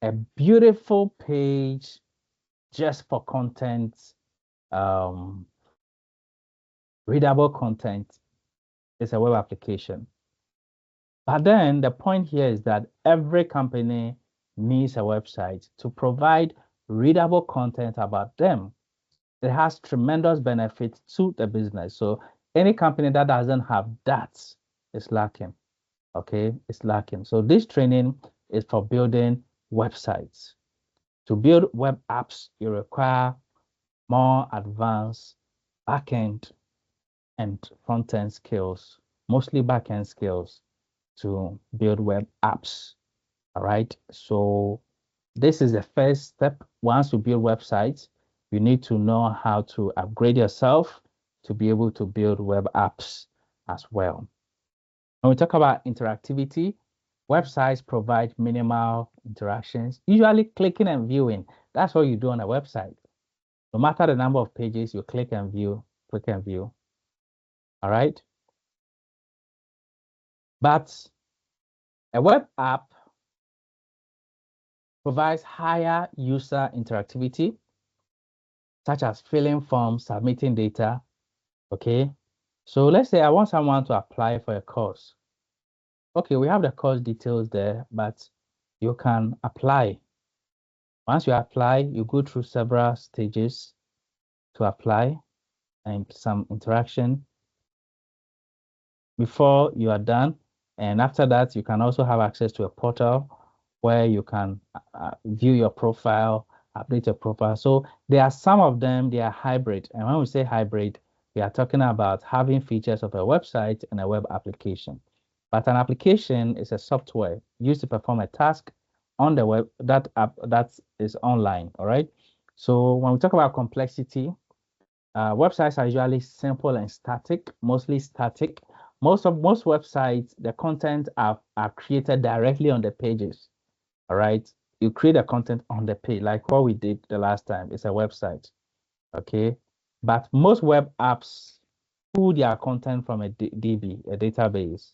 a beautiful page just for content, um, readable content is a web application. But then the point here is that every company needs a website to provide readable content about them. It has tremendous benefits to the business. So any company that doesn't have that is lacking. Okay, it's lacking. So this training is for building websites. To build web apps, you require more advanced backend and front-end skills, mostly back-end skills to build web apps. All right. So this is the first step. Once you build websites, you need to know how to upgrade yourself to be able to build web apps as well. When we talk about interactivity, websites provide minimal interactions, usually clicking and viewing. That's what you do on a website. No matter the number of pages, you click and view, click and view. All right. But a web app provides higher user interactivity, such as filling forms, submitting data. Okay. So let's say I want someone to apply for a course. Okay, we have the course details there, but you can apply. Once you apply, you go through several stages to apply and some interaction before you are done. And after that, you can also have access to a portal where you can view your profile, update your profile. So there are some of them, they are hybrid. And when we say hybrid, we are talking about having features of a website and a web application. But an application is a software used to perform a task on the web that app that is online. All right. So when we talk about complexity, websites are usually simple and static, mostly static. Most websites, the content are created directly on the pages. All right. You create the content on the page, like what we did the last time. It's a website. Okay. But most web apps pull their content from a DB, a database.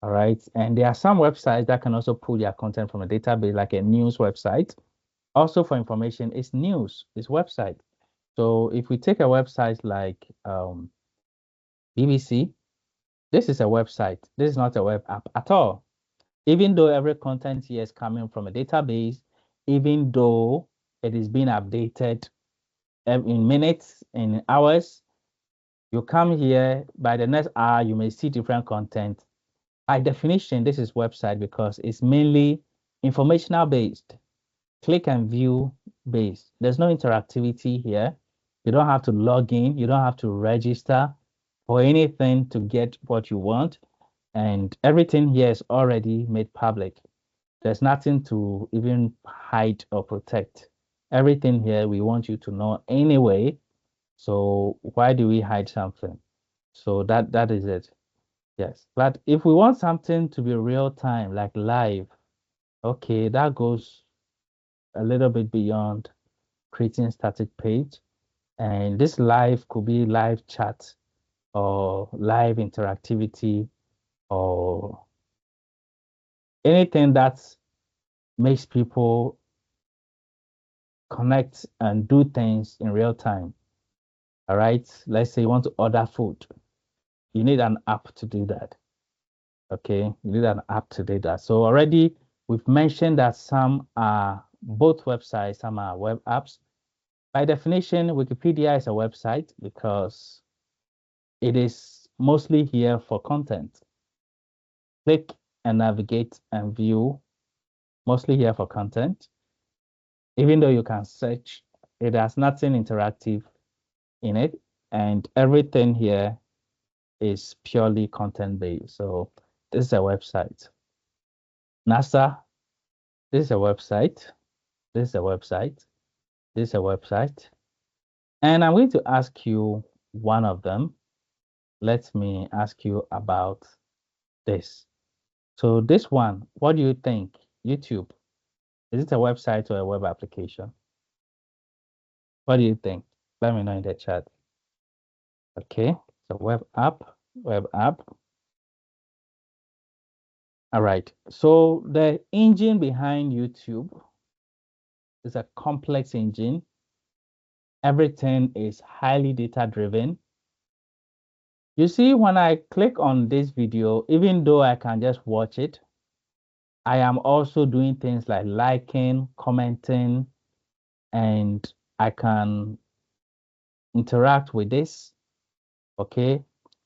All right. And there are some websites that can also pull their content from a database, like a news website. Also for information, it's news, it's website. So if we take a website like BBC, this is a website. This is not a web app at all. Even though every content here is coming from a database, even though it is being updated in minutes, in hours, you come here, by the next hour, you may see different content. By definition, this is website because it's mainly informational based, click and view based. There's no interactivity here. You don't have to log in. You don't have to register for anything to get what you want. And everything here is already made public. There's nothing to even hide or protect. Everything here we want you to know anyway. So why do we hide something? So that is it. Yes. But if we want something to be real time, like live, okay, that goes a little bit beyond creating static page. And this live could be live chat or live interactivity or anything that makes people connect and do things in real time. All right. Let's say you want to order food. You need an app to do that. Okay. You need an app to do that. So already we've mentioned that some are both websites, some are web apps. By definition, Wikipedia is a website because it is mostly here for content. Click and navigate and view, mostly here for content. Even though you can search, it has nothing interactive in it. And everything here is purely content based. So this is a website. NASA, this is a website. This is a website. This is a website. And I'm going to ask you one of them. Let me ask you about this. So this one, what do you think? YouTube, is it a website or a web application? What do you think? Let me know in the chat. Okay, so web app, web app. All right. So the engine behind YouTube is a complex engine. Everything is highly data driven. You see, when I click on this video, even though I can just watch it, I am also doing things like liking, commenting, and I can interact with this. Okay.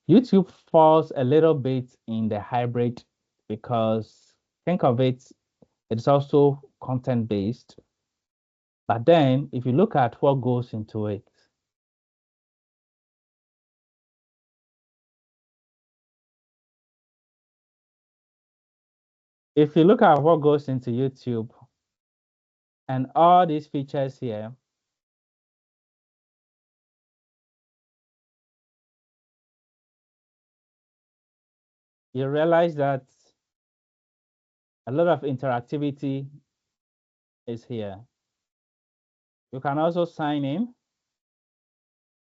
YouTube falls a little bit in the hybrid because think of it, it's also content based. But then if you look at what goes into it, if you look at what goes into YouTube and all these features here, you realize that a lot of interactivity is here. You can also sign in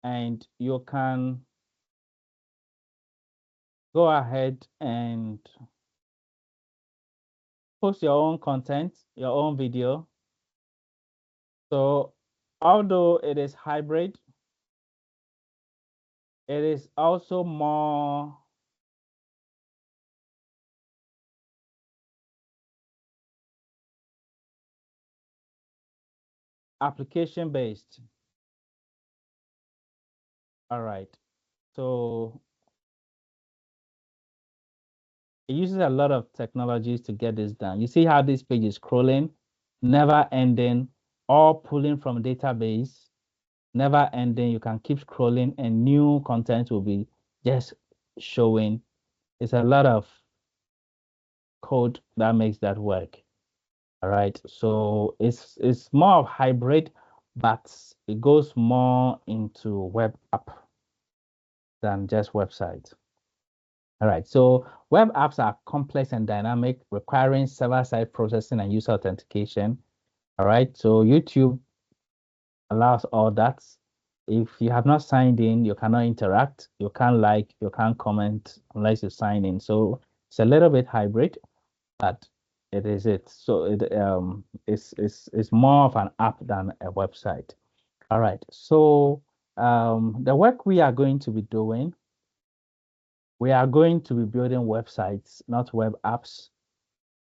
and you can go ahead and post your own content, your own video. So although it is hybrid, it is also more application based. All right. So it uses a lot of technologies to get this done. You see how this page is scrolling, never ending, all pulling from database, never ending. You can keep scrolling and new content will be just showing. It's a lot of code that makes that work. All right. So it's more of hybrid, but it goes more into web app than just website. All right. So web apps are complex and dynamic, requiring server-side processing and user authentication. All right. So YouTube allows all that. If you have not signed in, you cannot interact, you can't like, you can't comment unless you sign in. So it's a little bit hybrid, but it is it. So it's more of an app than a website. All right. So the work we are going to be doing, we are going to be building websites, not web apps.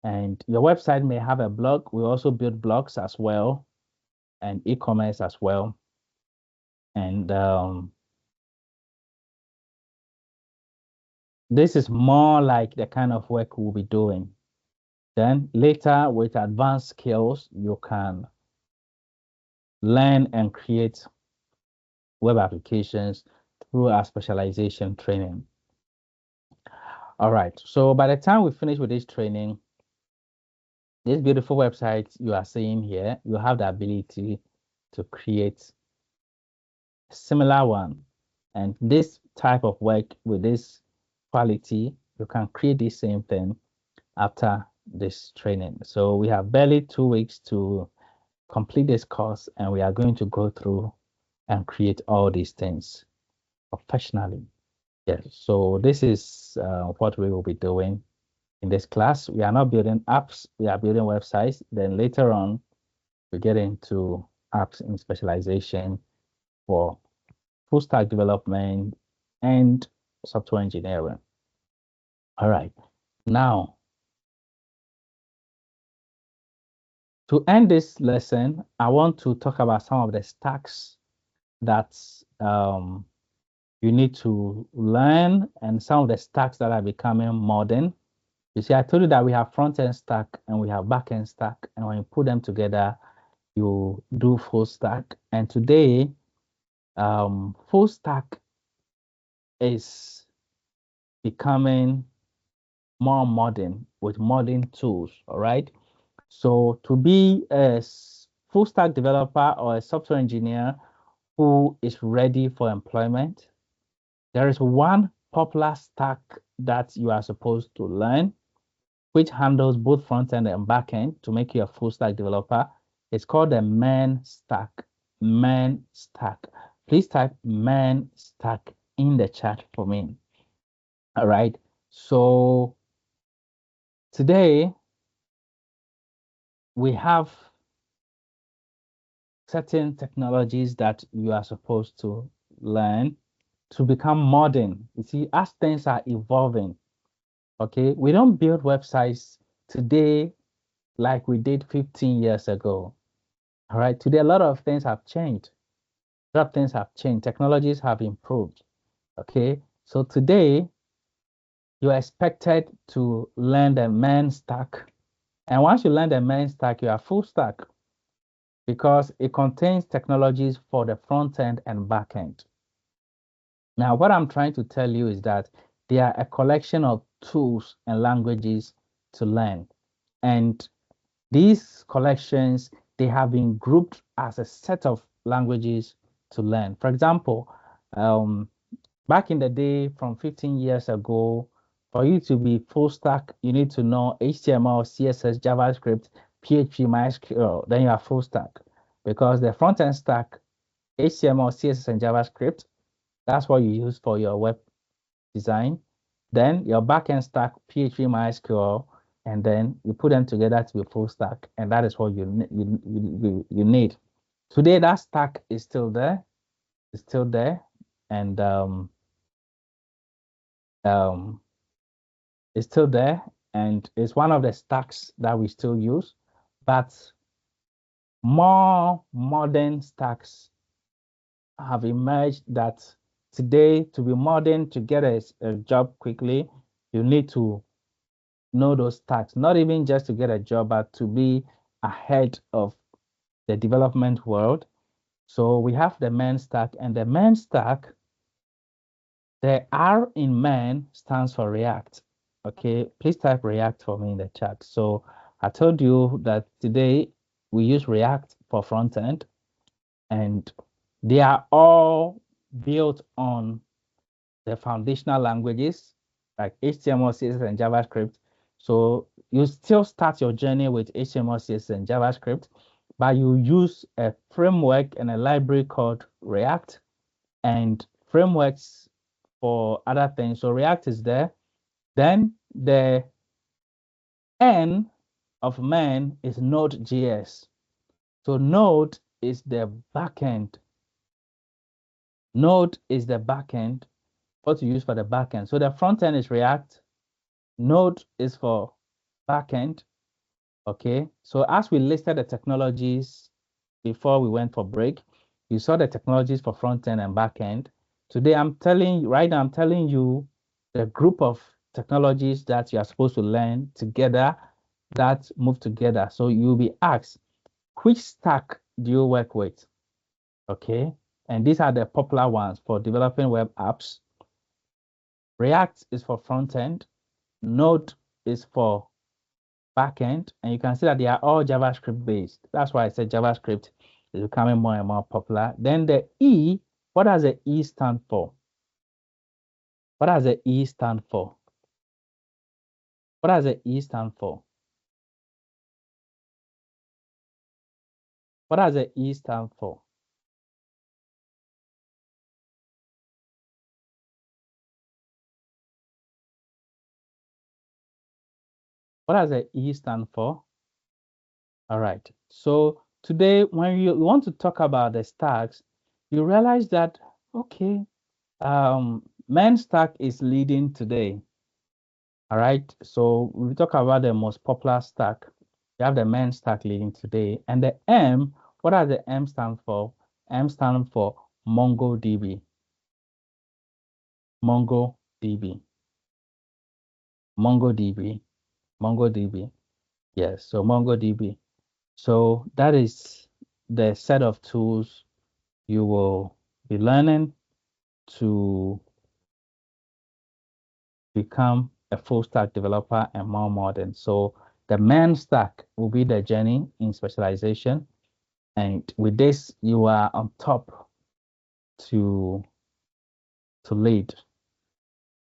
And your website may have a blog. We also build blogs as well and e-commerce as well. And this is more like the kind of work we'll be doing. Then later, with advanced skills, you can learn and create web applications through our specialization training. All right. So by the time we finish with this training, this beautiful website you are seeing here, you have the ability to create a similar one. And this type of work with this quality, you can create the same thing after this training. So we have barely 2 weeks to complete this course, and we are going to go through and create all these things professionally. Yes, so this is what we will be doing in this class. We are not building apps, we are building websites. Then later on, we get into apps in specialization for full stack development and software engineering. All right, now to end this lesson, I want to talk about some of the stacks that you need to learn and some of the stacks that are becoming modern. You see, I told you that we have front-end stack and we have back-end stack, and when you put them together, you do full stack. And today, full stack is becoming more modern with modern tools, all right? So to be a full stack developer or a software engineer who is ready for employment, there is one popular stack that you are supposed to learn, which handles both front end and back end to make you a full stack developer. It's called the MEN stack. MEN stack. Please type MEN stack in the chat for me. All right. So today we have certain technologies that you are supposed to learn to become modern. You see, as things are evolving, okay, we don't build websites today like we did 15 years ago. All right, today a lot of things have changed. A lot of things have changed. Technologies have improved. Okay, so today you're expected to learn the main stack. And once you learn the main stack, you are full stack because it contains technologies for the front end and back end. Now, what I'm trying to tell you is that they are a collection of tools and languages to learn. And these collections, they have been grouped as a set of languages to learn. For example, back in the day from 15 years ago, for you to be full stack, you need to know HTML, CSS, JavaScript, PHP, MySQL, then you are full stack. Because the front end stack, HTML, CSS, and JavaScript, that's what you use for your web design. Then your backend stack, PHP, MySQL, and then you put them together to be full stack, and that is what you need. Today, that stack is still there. It's still there, and um, it's still there, and it's one of the stacks that we still use. But more modern stacks have emerged that today, to be modern, to get a job quickly, you need to know those stacks, not even just to get a job, but to be ahead of the development world. So we have the MEN stack, and the MEN stack, the R in MEN stands for React. Okay, please type React for me in the chat. So I told you that today we use React for front end, and they are all built on the foundational languages like HTML, CSS, and JavaScript. So you still start your journey with HTML, CSS, and JavaScript, but you use a framework and a library called React and frameworks for other things. So React is there. Then the N of man is Node.js. So Node is the backend. Node is the backend, what you use for the backend. So the front end is React. Node is for backend. Okay. So as we listed the technologies before we went for break, you saw the technologies for front end and back end. Today, right now, I'm telling you the group of technologies that you are supposed to learn together that move together. So you'll be asked, which stack do you work with? Okay. And these are the popular ones for developing web apps. React is for front end. Node is for backend, and you can see that they are all JavaScript based. That's why I said JavaScript is becoming more and more popular. Then the E, what does the E stand for? What does the E stand for? What does the E stand for? What does the E stand for? What does the E stand for? All right. So today, when you want to talk about the stacks, you realize that, okay, main stack is leading today. All right. So we talk about the most popular stack. We have the main stack leading today. And the M, what does the M stand for? M stand for MongoDB. MongoDB. MongoDB. MongoDB. Yes. So MongoDB. So that is the set of tools you will be learning to become a full stack developer and more modern. So the main stack will be the journey in specialization. And with this, you are on top to lead.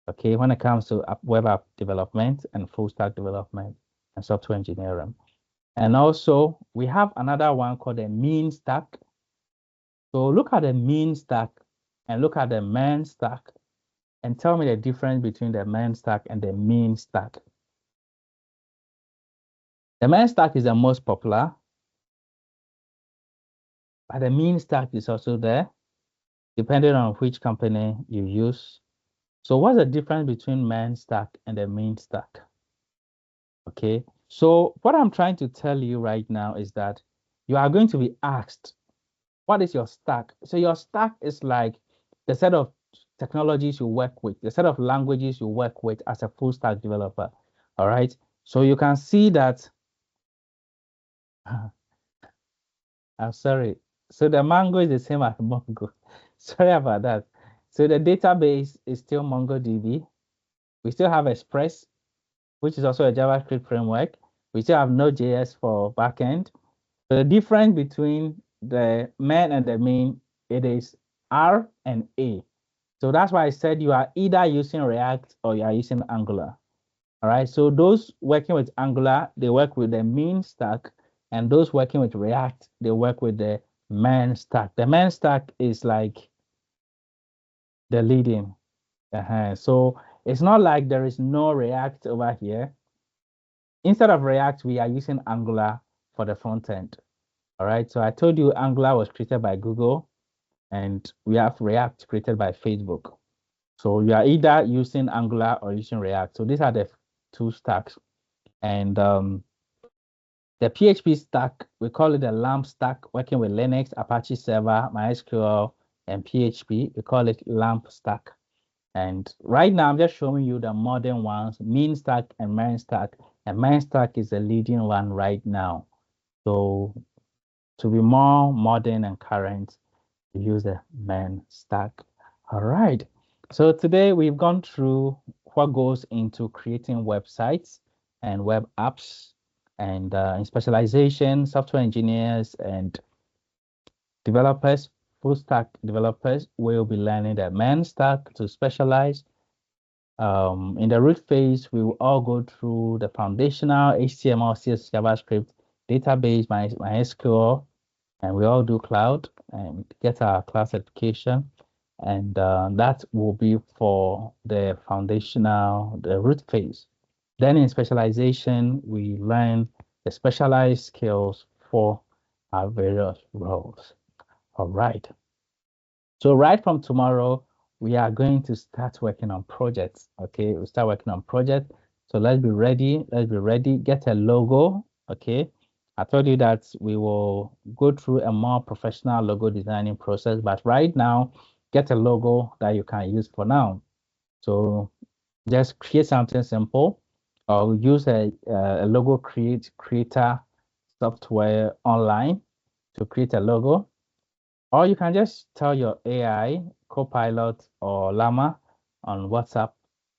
Okay, when it comes to web app development and full stack development and software engineering. And also, we have another one called the mean stack. So look at the mean stack and look at the main stack and tell me the difference between the main stack and the mean stack. The main stack is the most popular, but the mean stack is also there, depending on which company you use. So what's the difference between main stack and the mean stack? Okay, so what I'm trying to tell you right now is that you are going to be asked, what is your stack? So your stack is like the set of technologies you work with, the set of languages you work with as a full stack developer. All right. So you can see that, I'm sorry. So the Mongo is the same as Mongo. Sorry about that. So the database is still MongoDB. We still have Express, which is also a JavaScript framework. We still have Node.js for backend. So the difference between the main and the mean, it is R and A. So that's why I said you are either using React or you are using Angular. All right. So those working with Angular, they work with the mean stack, and those working with React, they work with the main stack. The main stack is like the leading. So it's not like there is no React over here. Instead of React, we are using Angular for the front end. All right. So I told you Angular was created by Google, and we have React created by Facebook. So you are either using Angular or using React. So these are the two stacks. And the PHP stack, we call it the LAMP stack, working with Linux, Apache Server, MySQL, and PHP. We call it LAMP stack. And right now, I'm just showing you the modern ones, mean stack and main stack. And main stack is the leading one right now. So to be more modern and current, we use the main stack. All right. So today we've gone through what goes into creating websites and web apps, and in specialization, software engineers and developers, full stack developers will be learning the main stack to specialize. In the root phase, we will all go through the foundational HTML, CSS, JavaScript, database, MySQL, and we all do cloud and get our cloud certification. And that will be for the foundational, the root phase. Then in specialization, we learn the specialized skills for our various roles. All right. So right from tomorrow, we are going to start working on projects. Okay, we'll start working on projects. So let's be ready. Let's be ready. Get a logo. Okay. I told you that we will go through a more professional logo designing process, but right now, get a logo that you can use for now. So just create something simple, or use a logo creator software online to create a logo. Or you can just tell your AI, Copilot or Llama on WhatsApp.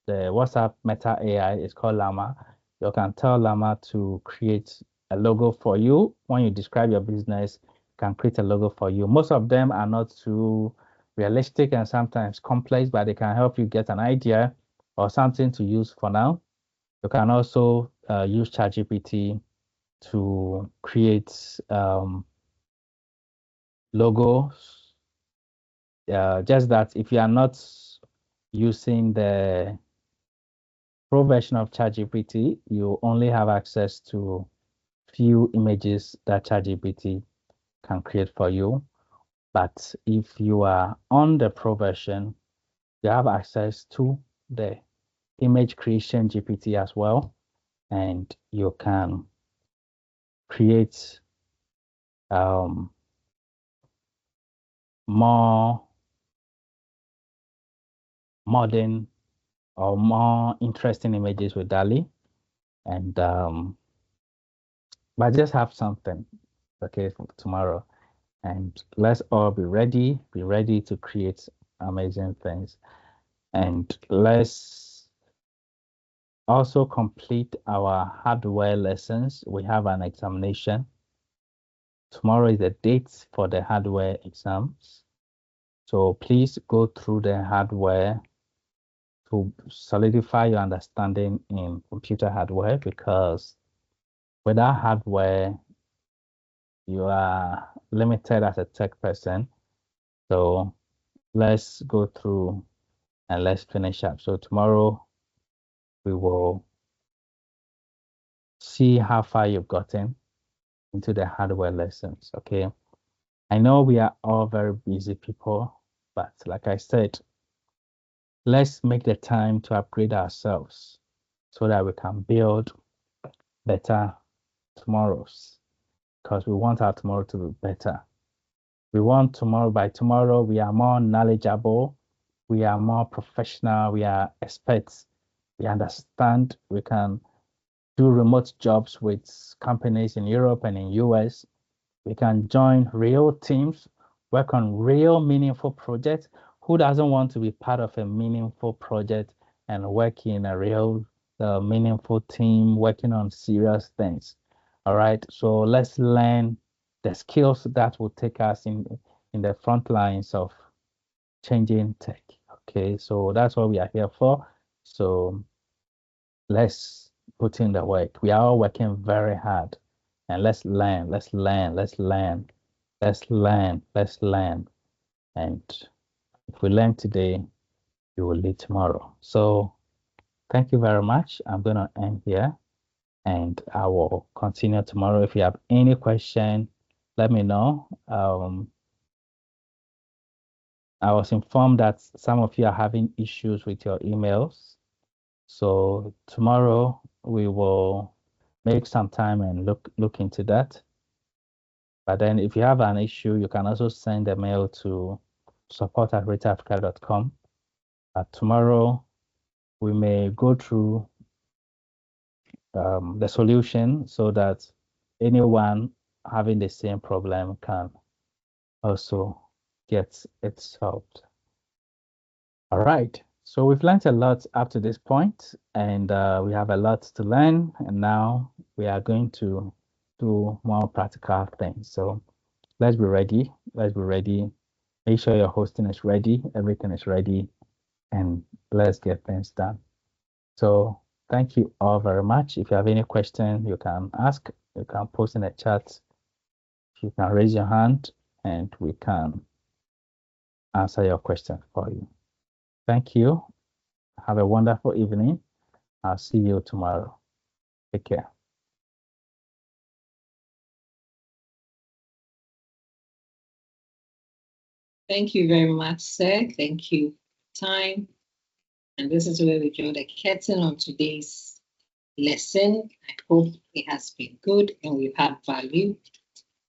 The WhatsApp Meta AI is called Llama. You can tell Llama to create a logo for you. When you describe your business, it can create a logo for you. Most of them are not too realistic and sometimes complex, but they can help you get an idea or something to use for now. You can also use ChatGPT to create logos. Just that if you are not using the pro version of ChatGPT, you only have access to few images that ChatGPT can create for you. But if you are on the pro version, you have access to the image creation GPT as well, and you can create um, more modern or more interesting images with DALI. And but just have something, okay, for tomorrow. And let's all be ready to create amazing things. And let's also complete our hardware lessons. We have an examination. Tomorrow is the date for the hardware exams. So please go through the hardware to solidify your understanding in computer hardware, because without hardware, you are limited as a tech person. So let's go through and let's finish up. So tomorrow we will see how far you've gotten into the hardware lessons. Okay. I know we are all very busy people, but like I said, let's make the time to upgrade ourselves so that we can build better tomorrows, because we want our tomorrow to be better. We want tomorrow, by tomorrow, we are more knowledgeable, we are more professional, we are experts, we understand, we can do remote jobs with companies in Europe and in US. We can join real teams, work on real meaningful projects. Who doesn't want to be part of a meaningful project and work in a real meaningful team, working on serious things? All right. So let's learn the skills that will take us in the front lines of changing tech. Okay. So that's what we are here for. So let's put in the work. We are all working very hard, and let's learn, let's learn, let's learn, let's learn, let's learn. And if we learn today, we will lead tomorrow. So thank you very much. I'm going to end here and I will continue tomorrow. If you have any question, let me know. I was informed that some of you are having issues with your emails. So tomorrow we will make some time and look into that. But then if you have an issue, you can also send a mail to support@retaafrica.com. Tomorrow we may go through the solution so that anyone having the same problem can also get it solved. All right. So we've learned a lot up to this point, and we have a lot to learn. And now we are going to do more practical things. So let's be ready. Let's be ready. Make sure your hosting is ready. Everything is ready, and let's get things done. So thank you all very much. If you have any question, you can ask. You can post in the chat. You can raise your hand, and we can answer your question for you. Thank you. Have a wonderful evening. I'll see you tomorrow. Take care. Thank you very much, sir. Thank you. Time. And this is where we draw the curtain on today's lesson. I hope it has been good and we've had value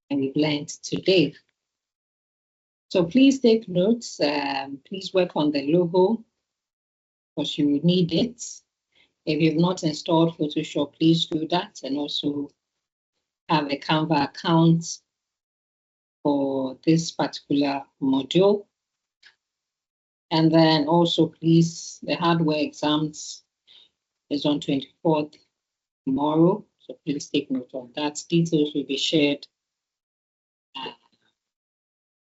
and we've learned today. So please take notes. Please work on the logo because you will need it. If you've not installed Photoshop, please do that, and also have a Canva account for this particular module. And then also, please, the hardware exams is on 24th tomorrow, so please take note of that. Details will be shared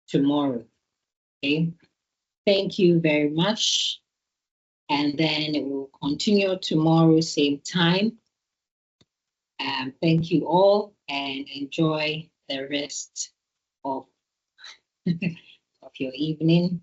tomorrow. Okay, thank you very much. And then it will continue tomorrow, same time. Thank you all and enjoy the rest of, of your evening.